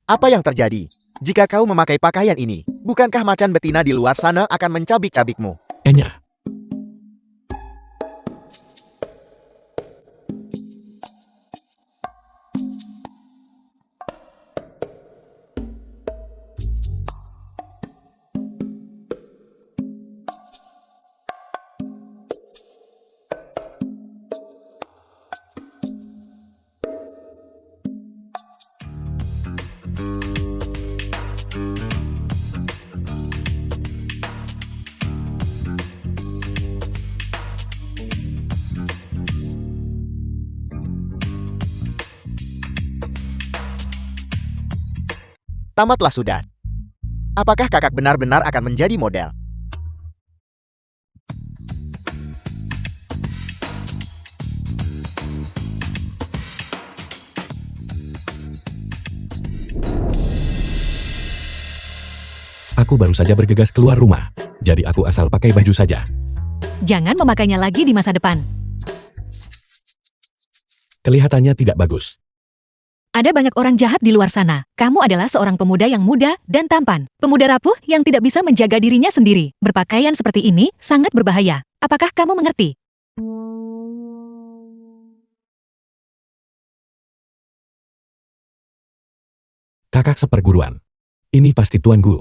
apa yang terjadi? Jika kau memakai pakaian ini, bukankah macan betina di luar sana akan mencabik-cabikmu? Enya. Tamatlah sudah. Apakah kakak benar-benar akan menjadi model? Aku baru saja bergegas keluar rumah. Jadi aku asal pakai baju saja. Jangan memakainya lagi di masa depan. Kelihatannya tidak bagus. Ada banyak orang jahat di luar sana. Kamu adalah seorang pemuda yang muda dan tampan. Pemuda rapuh yang tidak bisa menjaga dirinya sendiri. Berpakaian seperti ini sangat berbahaya. Apakah kamu mengerti? Kakak seperguruan. Ini pasti Tuan Gu.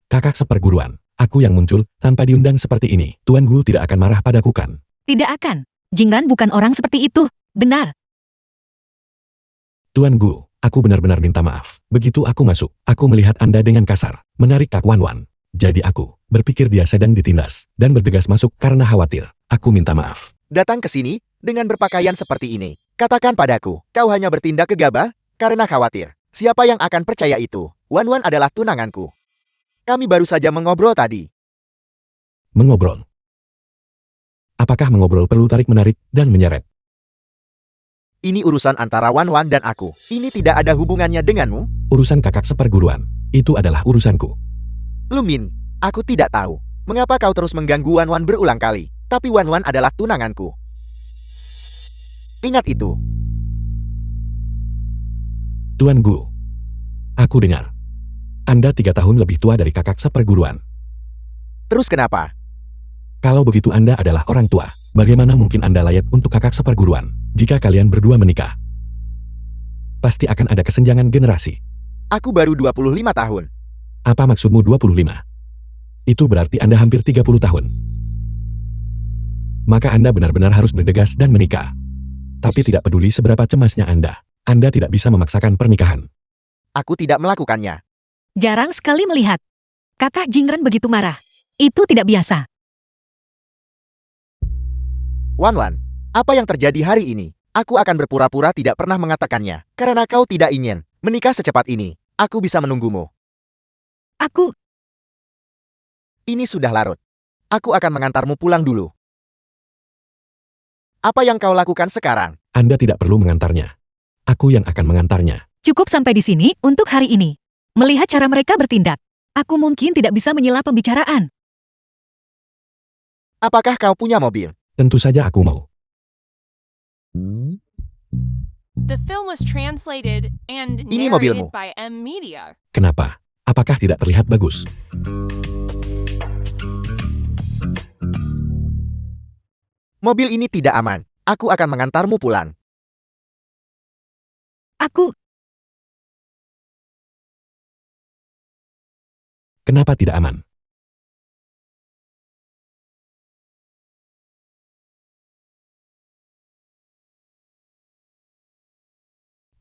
Kakak seperguruan. Aku yang muncul tanpa diundang seperti ini. Tuan Gu tidak akan marah padaku kan? Tidak akan. Jingran bukan orang seperti itu. Benar. Tuan Gu, aku benar-benar minta maaf. Begitu aku masuk, aku melihat Anda dengan kasar, menarik Kak Wan Wan. Jadi aku berpikir dia sedang ditindas, dan bergegas masuk karena khawatir. Aku minta maaf. Datang ke sini dengan berpakaian seperti ini. Katakan padaku, kau hanya bertindak gegabah karena khawatir. Siapa yang akan percaya itu? Wan Wan adalah tunanganku. Kami baru saja mengobrol tadi. Mengobrol. Apakah mengobrol perlu tarik-menarik dan menyeret? Ini urusan antara Wan Wan dan aku. Ini tidak ada hubungannya denganmu. Urusan kakak seperguruan. Itu adalah urusanku. Lumin, aku tidak tahu. Mengapa kau terus mengganggu Wan Wan berulang kali? Tapi Wan Wan adalah tunanganku. Ingat itu. Tuan Gu. Aku dengar. Anda 3 tahun lebih tua dari kakak seperguruan. Terus kenapa? Kalau begitu Anda adalah orang tua. Bagaimana mungkin Anda layak untuk kakak seperguruan? Jika kalian berdua menikah, pasti akan ada kesenjangan generasi. Aku baru 25 tahun. Apa maksudmu 25? Itu berarti Anda hampir 30 tahun. Maka Anda benar-benar harus bergegas dan menikah. Tapi tidak peduli seberapa cemasnya Anda tidak bisa memaksakan pernikahan. Aku tidak melakukannya. Jarang sekali melihat Kakak Jingran begitu marah. Itu tidak biasa. Wan Wan, apa yang terjadi hari ini? Aku akan berpura-pura tidak pernah mengatakannya. Karena kau tidak ingin menikah secepat ini. Aku bisa menunggumu. Aku Ini sudah larut. Aku akan mengantarmu pulang dulu. Apa yang kau lakukan sekarang? Anda tidak perlu mengantarnya. Aku yang akan mengantarnya. Cukup sampai di sini untuk hari ini. Melihat cara mereka bertindak, aku mungkin tidak bisa menyela pembicaraan. Apakah kau punya mobil? Tentu saja aku mau. The film was translated and Ini mobilmu. narrated by M Media. Kenapa? Apakah tidak terlihat bagus? Mobil ini tidak aman. Aku akan mengantarmu pulang. Kenapa tidak aman?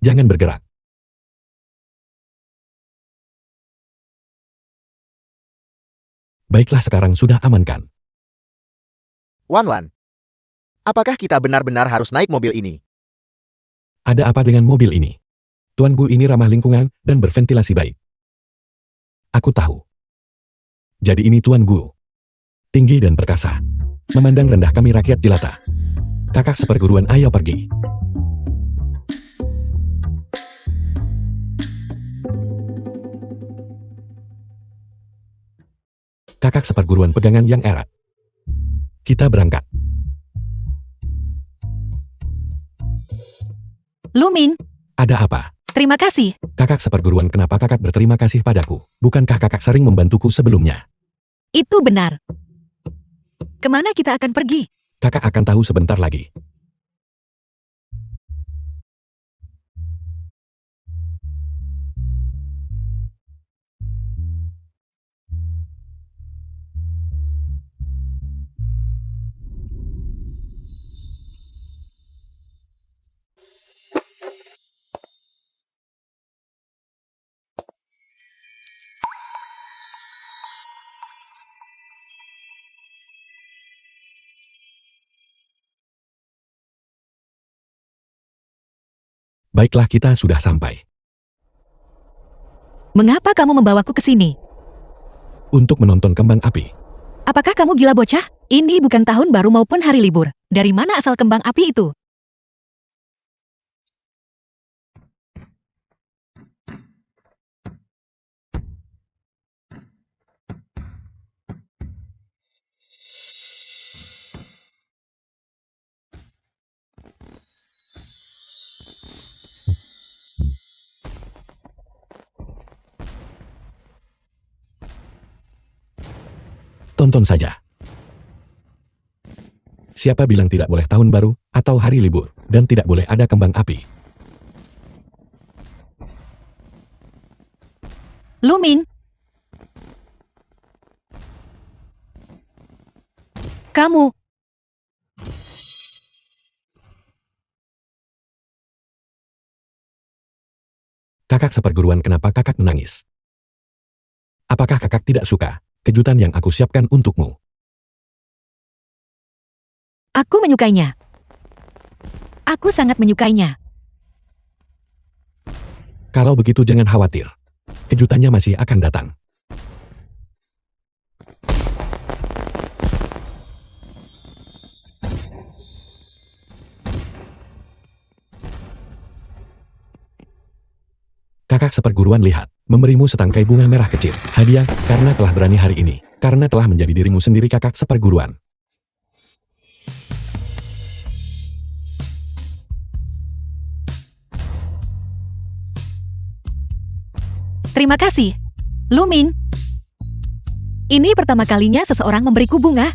Jangan bergerak. Baiklah, sekarang sudah aman kan? Wan, apakah kita benar-benar harus naik mobil ini? Ada apa dengan mobil ini? Tuan Gu ini ramah lingkungan dan berventilasi baik. Aku tahu. Jadi ini Tuan Gu. Tinggi dan perkasa. Memandang rendah kami rakyat jelata. Kakak seperguruan, ayo pergi. Kakak seperguruan pegangan yang erat. Kita berangkat. Luming, Ada apa? terima kasih. Kakak seperguruan, kenapa kakak berterima kasih padaku? Bukankah kakak sering membantuku sebelumnya? Itu benar. Kemana kita akan pergi? Kakak akan tahu sebentar lagi. Baiklah, kita sudah sampai. Mengapa kamu membawaku ke sini? Untuk menonton kembang api. Apakah kamu gila bocah? Ini bukan tahun baru maupun hari libur. Dari mana asal kembang api itu? Tonton saja. Siapa bilang tidak boleh tahun baru atau hari libur dan tidak boleh ada kembang api? Luming. Kamu. Kakak seperguruan, kenapa kakak menangis? Apakah kakak tidak suka kejutan yang aku siapkan untukmu? Aku menyukainya. Aku sangat menyukainya. Kalau begitu jangan khawatir. Kejutannya masih akan datang. Kakak seperguruan, lihat, memberimu setangkai bunga merah kecil. Hadiah, karena telah berani hari ini. Karena telah menjadi dirimu sendiri, kakak seperguruan. Terima kasih. Luming. Ini pertama kalinya seseorang memberiku bunga.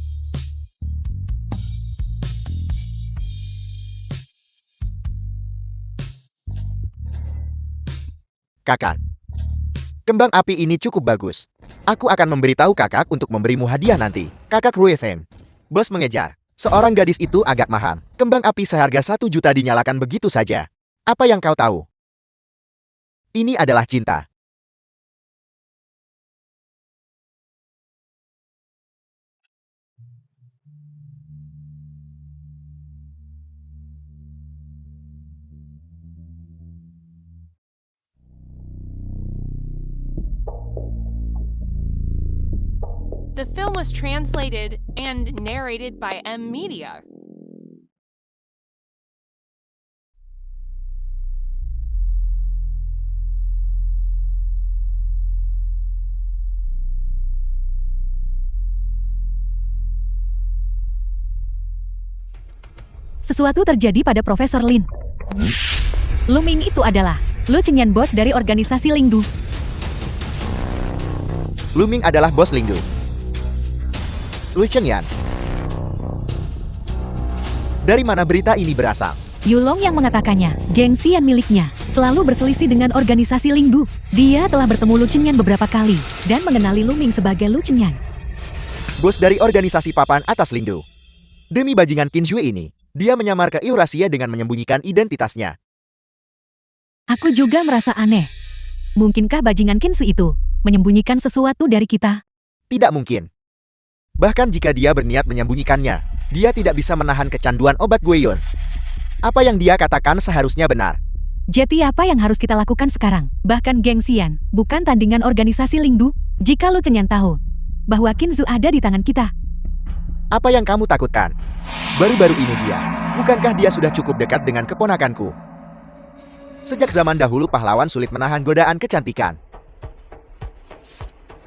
Kakak. Kembang api ini cukup bagus. Aku akan memberitahu kakak untuk memberimu hadiah nanti. Kakak Ruefeng. Bos mengejar. Seorang gadis itu agak mahal. Kembang api seharga 1 juta dinyalakan begitu saja. Apa yang kau tahu? Ini adalah cinta. The film was translated and narrated by M Media. Sesuatu terjadi pada Profesor Lin. Lu Ming itu adalah Lu Chenyan, bos dari organisasi Lingdu. Lu Ming adalah bos Lingdu. Lu Chenyan. Dari mana berita ini berasal? Yulong yang mengatakannya, gengsi yang miliknya, selalu berselisih dengan organisasi Lingdu. Dia telah bertemu Lu Chenyan beberapa kali, dan mengenali Lu Ming sebagai Lu Chenyan. Bos dari organisasi papan atas Lingdu. Demi bajingan Qin Zhui ini, dia menyamar ke Eurasia dengan menyembunyikan identitasnya. Aku juga merasa aneh. Mungkinkah bajingan Qin Zhui itu menyembunyikan sesuatu dari kita? Tidak mungkin. Bahkan jika dia berniat menyembunyikannya, dia tidak bisa menahan kecanduan obat Guiyon. Apa yang dia katakan seharusnya benar. Jadi apa yang harus kita lakukan sekarang? Bahkan gengsian, bukan tandingan organisasi Lingdu. Jika Lu Chenyan tahu bahwa Qin Zhui ada di tangan kita. Apa yang kamu takutkan? Baru-baru ini dia. Bukankah dia sudah cukup dekat dengan keponakanku? Sejak zaman dahulu pahlawan sulit menahan godaan kecantikan.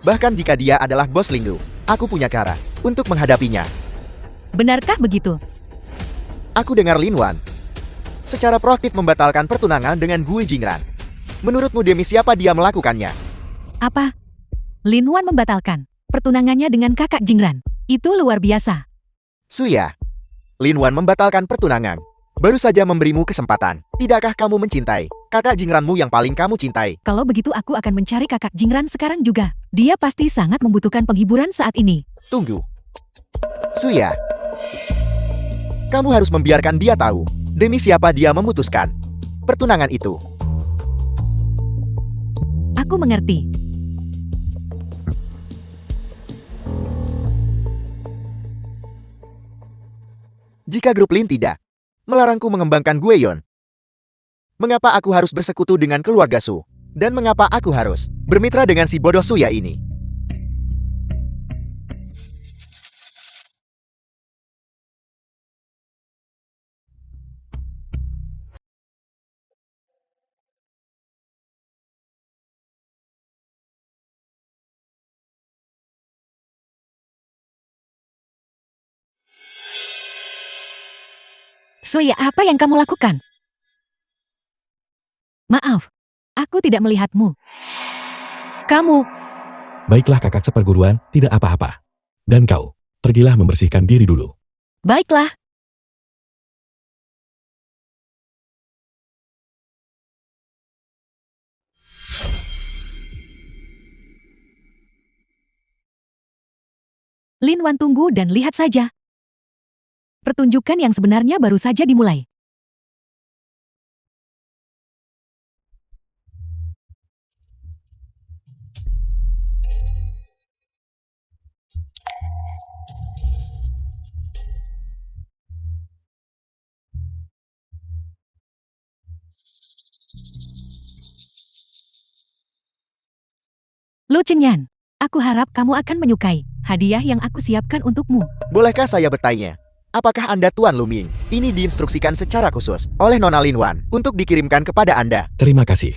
Bahkan jika dia adalah bos Lingdu, aku punya cara untuk menghadapinya. Benarkah begitu? Aku dengar Lin Wan secara proaktif membatalkan pertunangan dengan Gui Jingran. Menurutmu demi siapa dia melakukannya? Apa? Lin Wan membatalkan pertunangannya dengan kakak Jingran. Itu luar biasa. Suya, Lin Wan membatalkan pertunangan. Baru saja memberimu kesempatan. Tidakkah kamu mencintai kakak Jingranmu yang paling kamu cintai? Kalau begitu aku akan mencari kakak Jingran sekarang juga. Dia pasti sangat membutuhkan penghiburan saat ini. Tunggu. Suya, kamu harus membiarkan dia tahu demi siapa dia memutuskan pertunangan itu. Aku mengerti. Jika grup Lin tidak melarangku mengembangkan Guiyon, mengapa aku harus bersekutu dengan keluarga Su? Dan mengapa aku harus bermitra dengan si bodoh Suya ini? Suya, apa yang kamu lakukan? Maaf, aku tidak melihatmu. Kamu, Baiklah kakak seperguruan, tidak apa-apa. Dan kau, pergilah membersihkan diri dulu. baiklah. Lin Wan, tunggu dan lihat saja. Pertunjukan yang sebenarnya baru saja dimulai. Lu Chenyan, aku harap kamu akan menyukai hadiah yang aku siapkan untukmu. Bolehkah saya bertanya? Apakah Anda Tuan Lu Ming? Ini diinstruksikan secara khusus oleh Nona Lin Wan untuk dikirimkan kepada Anda. Terima kasih.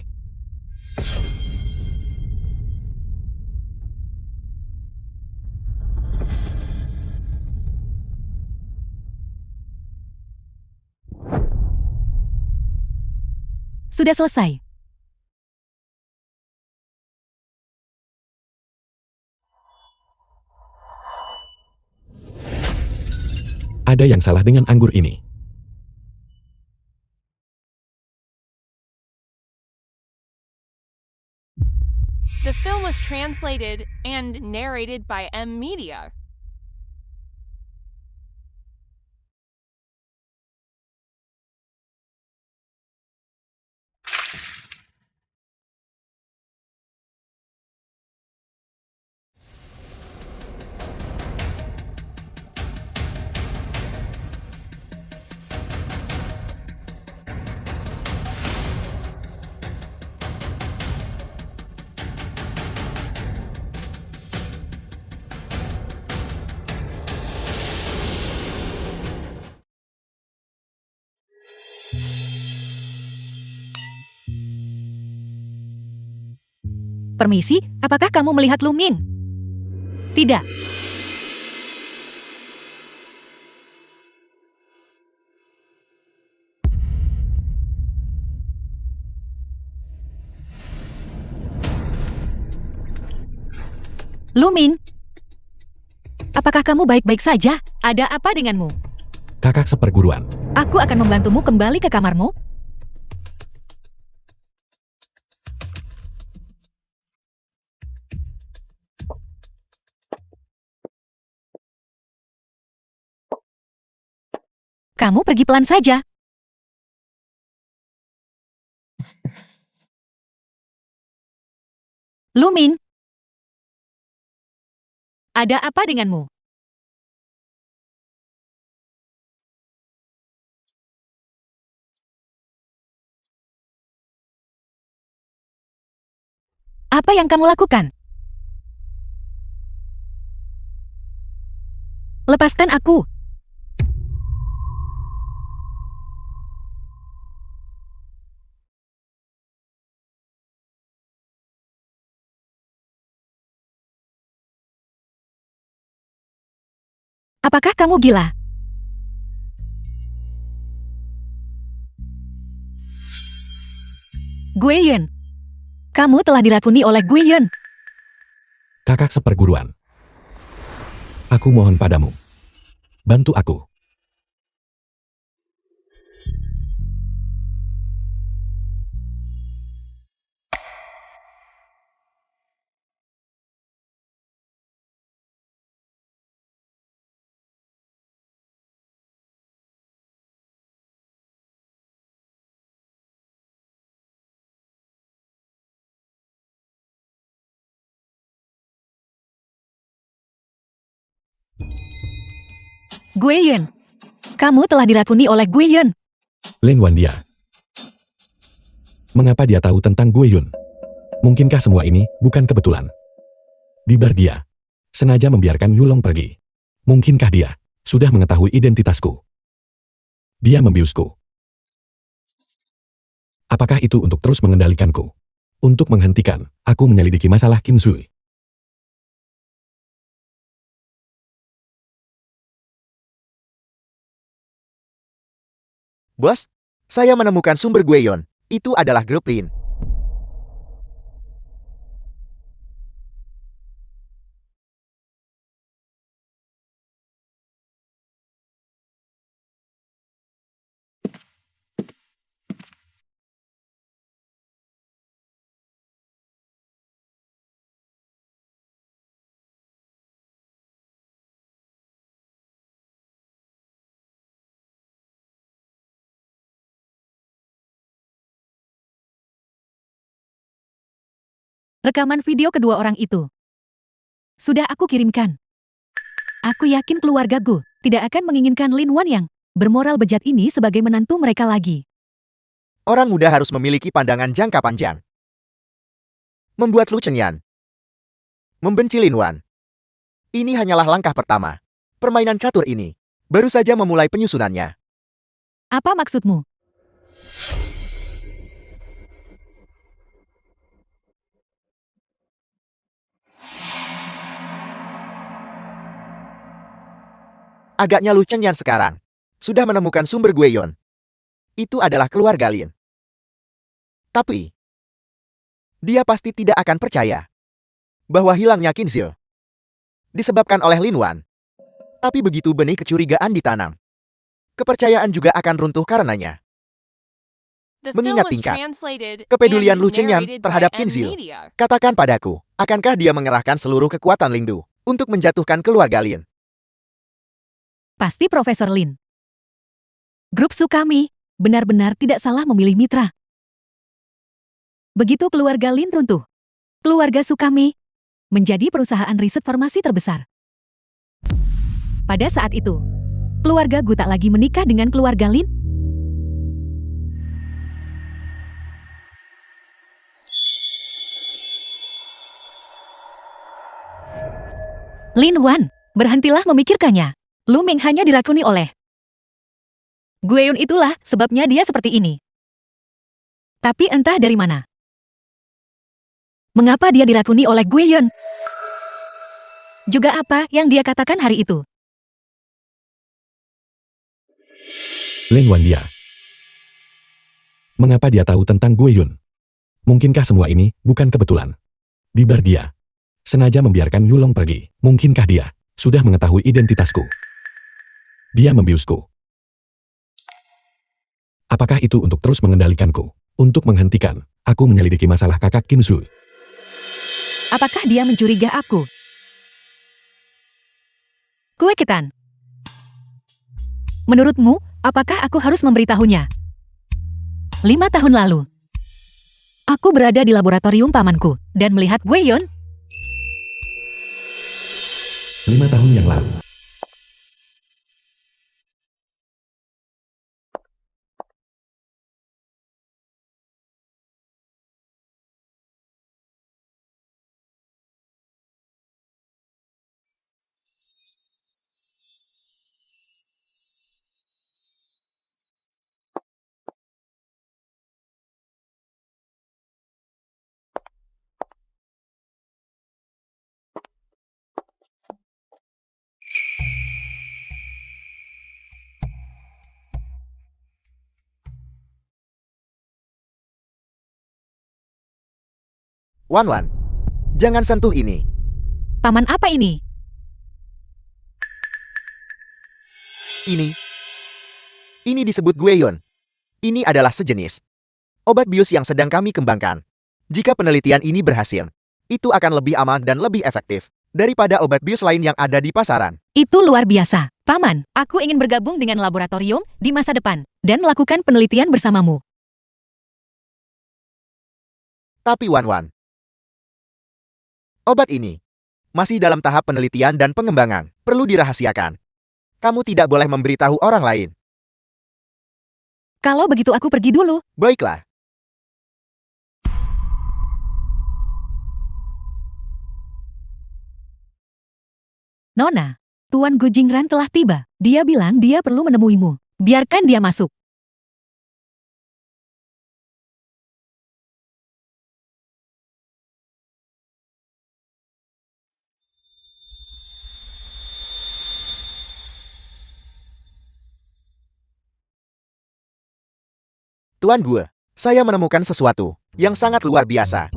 Sudah selesai. Ada yang salah dengan anggur ini. The film was translated and narrated by M Media. Permisi, apakah kamu melihat Luming? Tidak. Luming, apakah kamu baik-baik saja? Ada apa denganmu? Kakak seperguruan. Aku akan membantumu kembali ke kamarmu. Kamu pergi pelan saja. Luming, ada apa denganmu? Apa yang kamu lakukan? Lepaskan aku. Apakah kamu gila? Guiyun, kamu telah diracuni oleh Guiyun. Kakak seperguruan. Aku mohon padamu. Bantu aku. Guiyun, kamu telah diracuni oleh Guiyun. Lin Wandia. Mengapa dia tahu tentang Guiyun? Mungkinkah semua ini bukan kebetulan? Bibar dia. Sengaja membiarkan Yulong pergi. Mungkinkah dia sudah mengetahui identitasku? Dia membiusku. Apakah itu untuk terus mengendalikanku? Untuk menghentikan aku menyelidiki masalah Kim Sui? Bos, saya menemukan sumber Guion. Itu adalah grup Lin. Rekaman video kedua orang itu sudah aku kirimkan. Aku yakin keluargaku tidak akan menginginkan Lin Wan yang bermoral bejat ini sebagai menantu mereka lagi. Orang muda harus memiliki pandangan jangka panjang. Membuat Lu Chengyan membenci Lin Wan. Ini hanyalah langkah pertama. Permainan catur ini baru saja memulai penyusunannya. Apa maksudmu? Agaknya Lu Chengyan sekarang sudah menemukan sumber Guion. Itu adalah keluarga Lin. Tapi dia pasti tidak akan percaya bahwa hilangnya Qinzhi disebabkan oleh Lin Wan. Tapi begitu benih kecurigaan ditanam, kepercayaan juga akan runtuh karenanya. The film Mengingat was tingkat translated kepedulian and Lu Chengyan narrated by terhadap M Qinzhi, Media. katakan padaku, akankah dia mengerahkan seluruh kekuatan Lingdu untuk menjatuhkan keluarga Lin? Pasti Profesor Lin. Grup Sukami benar-benar tidak salah memilih mitra. Begitu keluarga Lin runtuh, keluarga Sukami menjadi perusahaan riset farmasi terbesar. Pada saat itu, keluarga Gu tak lagi menikah dengan keluarga Lin. Lin Wan, berhentilah memikirkannya. Lu Ming hanya diracuni oleh Guiyun, itulah sebabnya dia seperti ini. Tapi entah dari mana Mengapa dia diracuni oleh Guiyun? Juga apa yang dia katakan hari itu? Lin Wandia. Mengapa dia tahu tentang Guiyun? Mungkinkah semua ini bukan kebetulan? Di bar dia sengaja membiarkan Yulong pergi. Mungkinkah dia sudah mengetahui identitasku? Dia membiusku. Apakah itu untuk terus mengendalikanku? Untuk menghentikan aku menyelidiki masalah kakak Kim Su? Apakah dia mencurigai aku? Kue Ketan. Menurutmu, apakah aku harus memberitahunya? 5 tahun lalu, aku berada di laboratorium pamanku dan melihat Guiyun. 5 tahun yang lalu. Wan Wan, jangan sentuh ini. Paman apa ini? Ini disebut Guiyun. Ini adalah sejenis obat bius yang sedang kami kembangkan. Jika penelitian ini berhasil, itu akan lebih aman dan lebih efektif daripada obat bius lain yang ada di pasaran. Itu luar biasa. Paman, aku ingin bergabung dengan laboratorium di masa depan dan melakukan penelitian bersamamu. Tapi Wan Wan, obat ini masih dalam tahap penelitian dan pengembangan, perlu dirahasiakan. Kamu tidak boleh memberitahu orang lain. Kalau begitu aku pergi dulu. Baiklah. Nona, Tuan Gu Jingran telah tiba. Dia bilang dia perlu menemuimu. Biarkan dia masuk. Tuan Gue, saya menemukan sesuatu yang sangat luar biasa.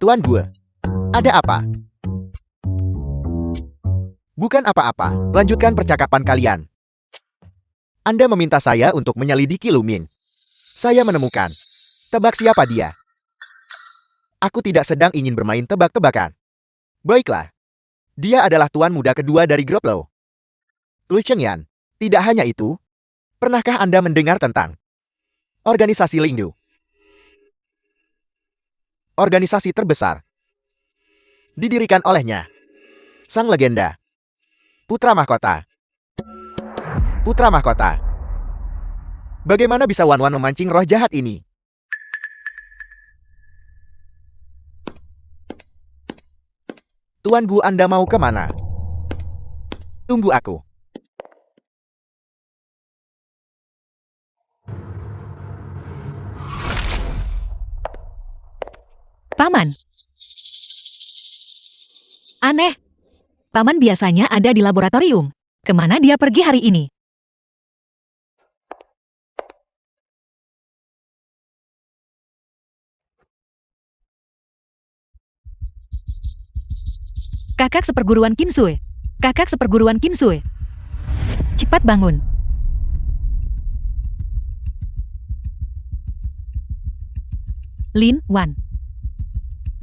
Tuan Gue, ada apa? Bukan apa-apa, lanjutkan percakapan kalian. Anda meminta saya untuk menyelidiki Luming. Saya menemukan. Tebak siapa dia? Aku tidak sedang ingin bermain tebak-tebakan. Baiklah. Dia adalah tuan muda kedua dari grup Lo. Lu Chengyan. Tidak hanya itu, pernahkah Anda mendengar tentang organisasi Lingdu? Organisasi terbesar. Didirikan olehnya. Sang legenda. Putra Mahkota. Putra Mahkota. Bagaimana bisa Wan Wan memancing roh jahat ini? Tuan Gu, Anda mau kemana? Tunggu aku. Paman. Aneh. Paman biasanya ada di laboratorium. Kemana dia pergi hari ini? Kakak seperguruan Kim Sue. Kakak seperguruan Kim Sue. Cepat bangun. Lin Wan.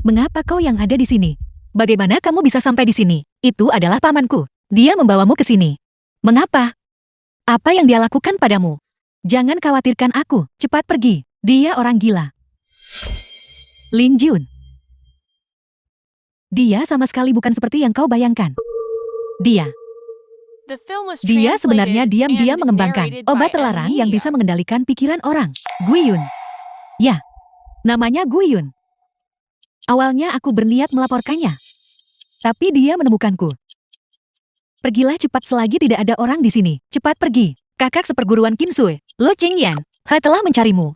Mengapa kau yang ada di sini? Bagaimana kamu bisa sampai di sini? Itu adalah pamanku. Dia membawamu ke sini. Mengapa? Apa yang dia lakukan padamu? Jangan khawatirkan aku. Cepat pergi. Dia orang gila. Lin Jun. Dia sama sekali bukan seperti yang kau bayangkan. Dia The film was Dia sebenarnya translated diam-diam and mengembangkan narrated obat by terlarang yang Emilia. bisa mengendalikan pikiran orang. Guiyun. Ya, namanya Guiyun. Awalnya aku berniat melaporkannya. Tapi dia menemukanku. Pergilah cepat selagi tidak ada orang di sini. Cepat pergi. Kakak seperguruan Kim Sue, Lo Qingyan, telah mencarimu.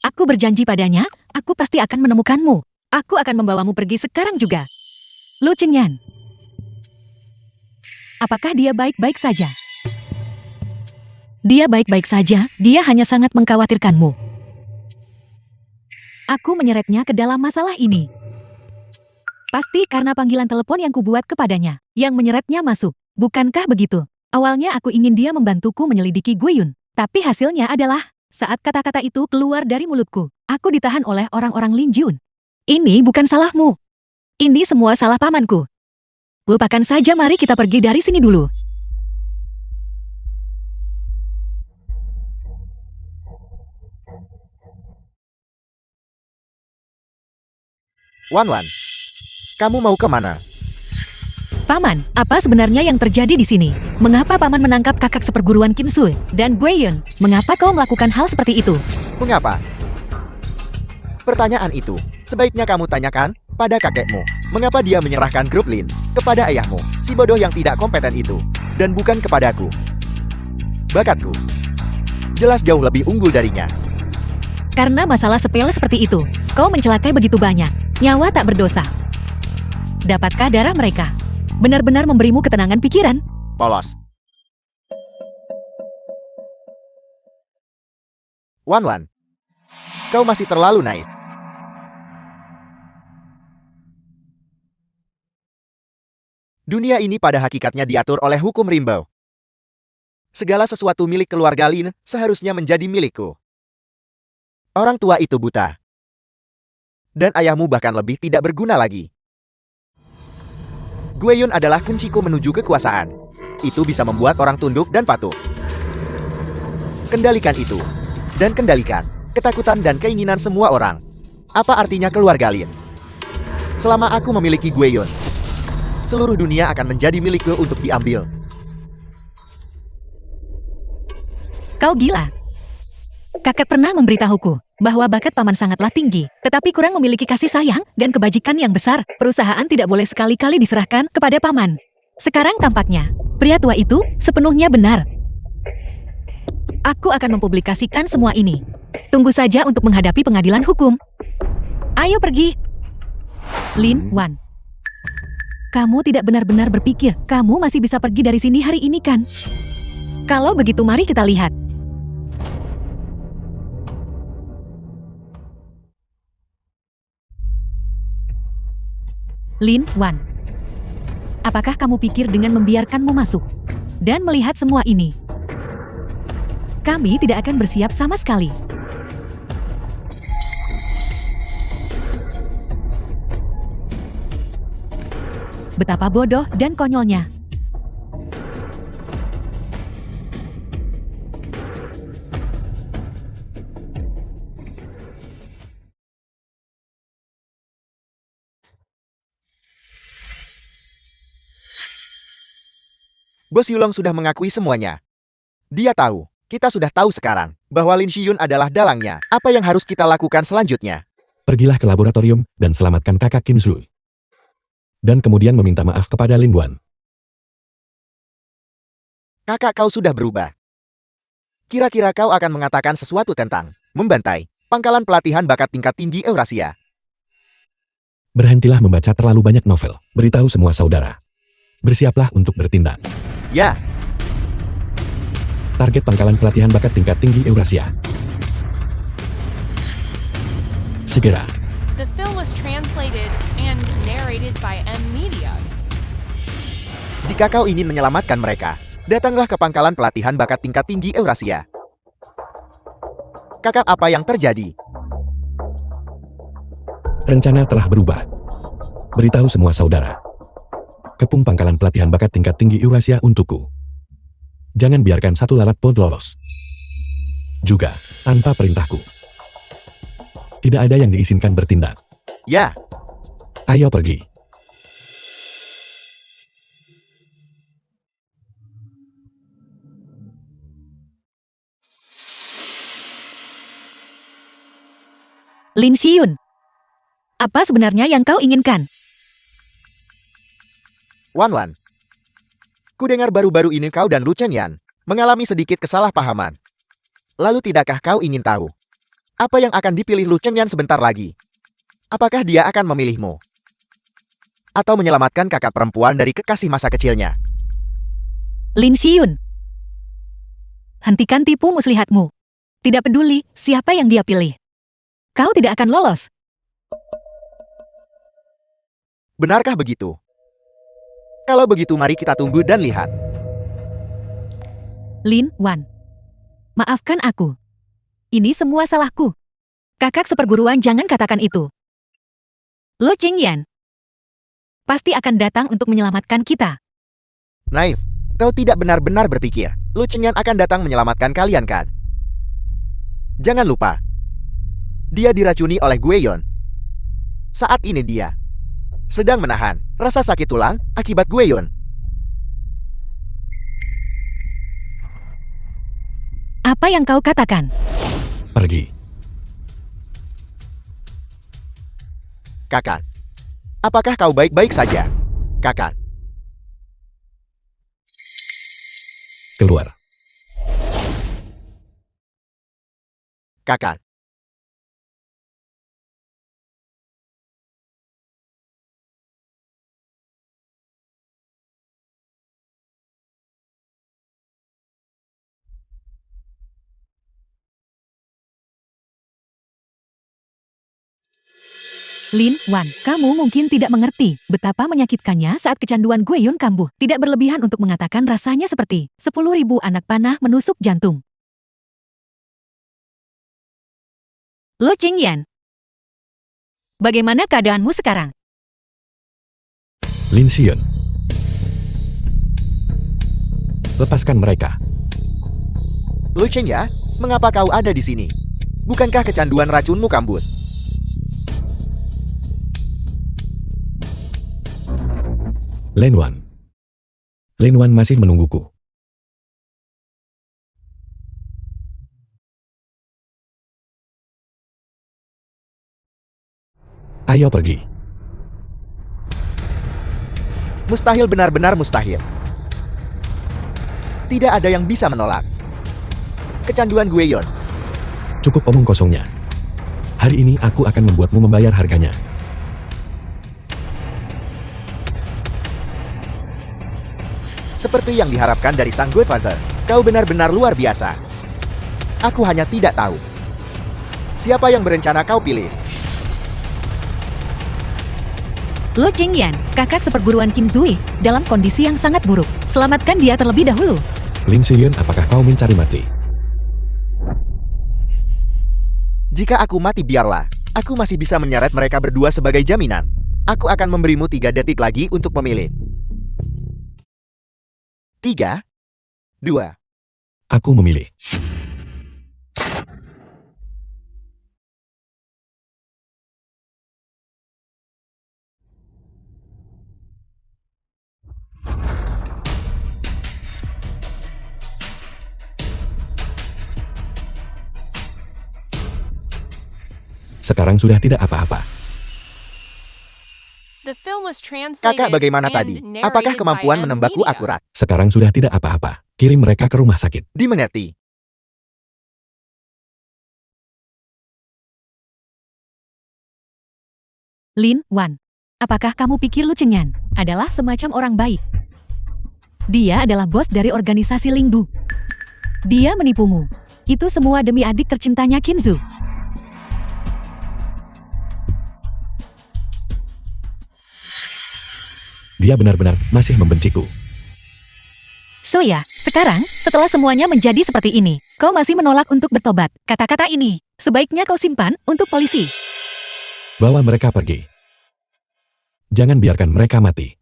Aku berjanji padanya, aku pasti akan menemukanmu. Aku akan membawamu pergi sekarang juga. Lu Chengyan. Apakah dia baik-baik saja? Dia baik-baik saja, dia hanya sangat mengkhawatirkanmu. Aku menyeretnya ke dalam masalah ini. Pasti karena panggilan telepon yang kubuat kepadanya, yang menyeretnya masuk. Bukankah begitu? Awalnya aku ingin dia membantuku menyelidiki Guiyun. Tapi hasilnya adalah, saat kata-kata itu keluar dari mulutku, aku ditahan oleh orang-orang Lin Jun. Ini bukan salahmu. Ini semua salah pamanku. Lupakan saja, mari kita pergi dari sini dulu. Wan Wan, kamu mau kemana? Paman, apa sebenarnya yang terjadi di sini? Mengapa paman menangkap kakak seperguruan Kim Sui dan Guiyun? Mengapa kau melakukan hal seperti itu? Mengapa? Pertanyaan itu sebaiknya kamu tanyakan pada kakekmu. Mengapa dia menyerahkan grup Lin kepada ayahmu, si bodoh yang tidak kompeten itu, dan bukan kepadaku? Bakatku jelas jauh lebih unggul darinya. Karena masalah sepele seperti itu, kau mencelakai begitu banyak nyawa tak berdosa. Dapatkah darah mereka benar-benar memberimu ketenangan pikiran? Polos. Wan Wan, kau masih terlalu naif. Dunia ini pada hakikatnya diatur oleh hukum rimba. Segala sesuatu milik keluarga Lin seharusnya menjadi milikku. Orang tua itu buta. Dan ayahmu bahkan lebih tidak berguna lagi. Guiyun adalah kunciku menuju kekuasaan. Itu bisa membuat orang tunduk dan patuh. Kendalikan itu. Dan kendalikan ketakutan dan keinginan semua orang. Apa artinya keluarga Lin? Selama aku memiliki Guiyun, seluruh dunia akan menjadi milikku untuk diambil. Kau gila. Kakek pernah memberitahuku bahwa bakat paman sangatlah tinggi, tetapi kurang memiliki kasih sayang dan kebajikan yang besar. Perusahaan tidak boleh sekali-kali diserahkan kepada paman. Sekarang tampaknya, pria tua itu sepenuhnya benar. Aku akan mempublikasikan semua ini. Tunggu saja untuk menghadapi pengadilan hukum. Ayo pergi. Lin Wan. Kamu tidak benar-benar berpikir kamu masih bisa pergi dari sini hari ini kan? Kalau begitu mari kita lihat. Lin Wan. Apakah kamu pikir dengan membiarkanmu masuk dan melihat semua ini, kami tidak akan bersiap sama sekali? Betapa bodoh dan konyolnya. Bos Yulong sudah mengakui semuanya. Dia tahu, kita sudah tahu sekarang, bahwa Lin Shiyun adalah dalangnya. Apa yang harus kita lakukan selanjutnya? Pergilah ke laboratorium dan selamatkan kakak Kim Sui. Dan kemudian meminta maaf kepada Lin Wan. Kakak kau sudah berubah. Kira-kira kau akan mengatakan sesuatu tentang membantai pangkalan pelatihan bakat tingkat tinggi Eurasia. Berhentilah membaca terlalu banyak novel. Beritahu semua saudara. Bersiaplah untuk bertindak. Ya, Target pangkalan pelatihan bakat tingkat tinggi Eurasia. Segera. The film was translated and narrated by M Media. jika kau ingin menyelamatkan mereka, datanglah ke pangkalan pelatihan bakat tingkat tinggi Eurasia. Kakak, apa yang terjadi? Rencana telah berubah. Beritahu semua saudara. Kepung pangkalan pelatihan bakat tingkat tinggi Eurasia untukku. Jangan biarkan satu lalat pun lolos. Juga, tanpa perintahku. Tidak ada yang diizinkan bertindak. Ya, Ayo pergi. Lin Xiyun. Apa sebenarnya yang kau inginkan? Wan Wan. Kudengar baru-baru ini kau dan Lu Chengyan mengalami sedikit kesalahpahaman. Lalu tidakkah kau ingin tahu Apa yang akan dipilih Lu Chengyan sebentar lagi? Apakah dia akan memilihmu? Atau menyelamatkan kakak perempuan dari kekasih masa kecilnya? Lin Xiyun. Hentikan tipu muslihatmu. Tidak peduli siapa yang dia pilih. Kau tidak akan lolos. Benarkah begitu? Kalau begitu mari kita tunggu dan lihat. Lin Wan. Maafkan aku. Ini semua salahku. Kakak seperguruan jangan katakan itu. Lu Qingyan pasti akan datang untuk menyelamatkan kita. Naif, kau tidak benar-benar berpikir Lu Chengyan akan datang menyelamatkan kalian kan? Jangan lupa, dia diracuni oleh Gueyon. Saat ini dia sedang menahan rasa sakit tulang akibat Gueyon. Apa yang kau katakan? Pergi. Kakak, apakah kau baik-baik saja? Kakak, Keluar. kakak. Lin Wan, kamu mungkin tidak mengerti betapa menyakitkannya saat kecanduan Gueyun kambuh. Tidak berlebihan untuk mengatakan rasanya seperti 10.000 anak panah menusuk jantung. Lu Qingyan, bagaimana keadaanmu sekarang? Lin Xiyun. Lepaskan mereka. Lu Cheng ya, mengapa kau ada di sini? Bukankah kecanduan racunmu kambut? Lin Wan. Lin Wan masih menungguku. Ayo pergi. Mustahil, benar-benar mustahil. Tidak ada yang bisa menolak kecanduan Gueyon. Cukup omong kosongnya. Hari ini aku akan membuatmu membayar harganya. Seperti yang diharapkan dari sang Godfather, kau benar-benar luar biasa. Aku hanya tidak tahu siapa yang berencana kau pilih. Lu Qingyan, kakak seperguruan Qin Zui, dalam kondisi yang sangat buruk. Selamatkan dia terlebih dahulu. Lin Xiyun, apakah kau mencari mati? Jika aku mati biarlah, aku masih bisa menyeret mereka berdua sebagai jaminan. Aku akan memberimu 3 detik lagi untuk memilih. 3, 2, Aku memilih. Sekarang sudah tidak apa-apa. The film was translated Kakak bagaimana and tadi? narrated Apakah by kemampuan M. menembakku Media. akurat? Sekarang sudah tidak apa-apa. Kirim mereka ke rumah sakit. Dimengerti. Lin Wan, apakah kamu pikir Lu Qingyan adalah semacam orang baik? Dia adalah bos dari organisasi Lingbu. Dia menipumu. Itu semua demi adik tercintanya Qinzu. Dia benar-benar masih membenciku. So ya, sekarang, setelah semuanya menjadi seperti ini, kau masih menolak untuk bertobat. Kata-kata ini, sebaiknya kau simpan untuk polisi. Bawa mereka pergi. Jangan biarkan mereka mati.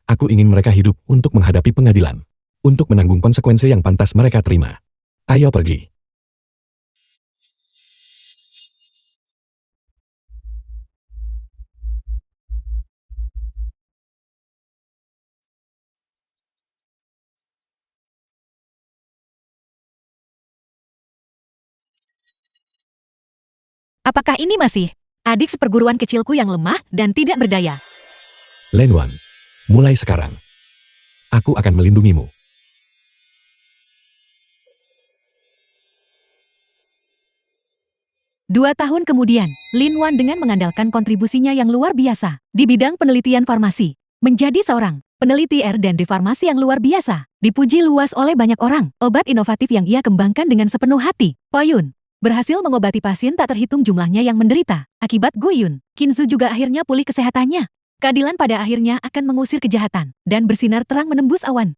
Aku ingin mereka hidup untuk menghadapi pengadilan. Untuk menanggung konsekuensi yang pantas mereka terima. Ayo pergi. Apakah ini masih adik seperguruan kecilku yang lemah dan tidak berdaya? Lin Wan, mulai sekarang. Aku akan melindungimu. 2 tahun kemudian, Lin Wan dengan mengandalkan kontribusinya yang luar biasa di bidang penelitian farmasi, menjadi seorang peneliti R&D farmasi yang luar biasa, dipuji luas oleh banyak orang. Obat inovatif yang ia kembangkan dengan sepenuh hati, Poyun, berhasil mengobati pasien tak terhitung jumlahnya yang menderita. Akibat Guyun, Kinzu juga akhirnya pulih kesehatannya. Keadilan pada akhirnya akan mengusir kejahatan dan bersinar terang menembus awan.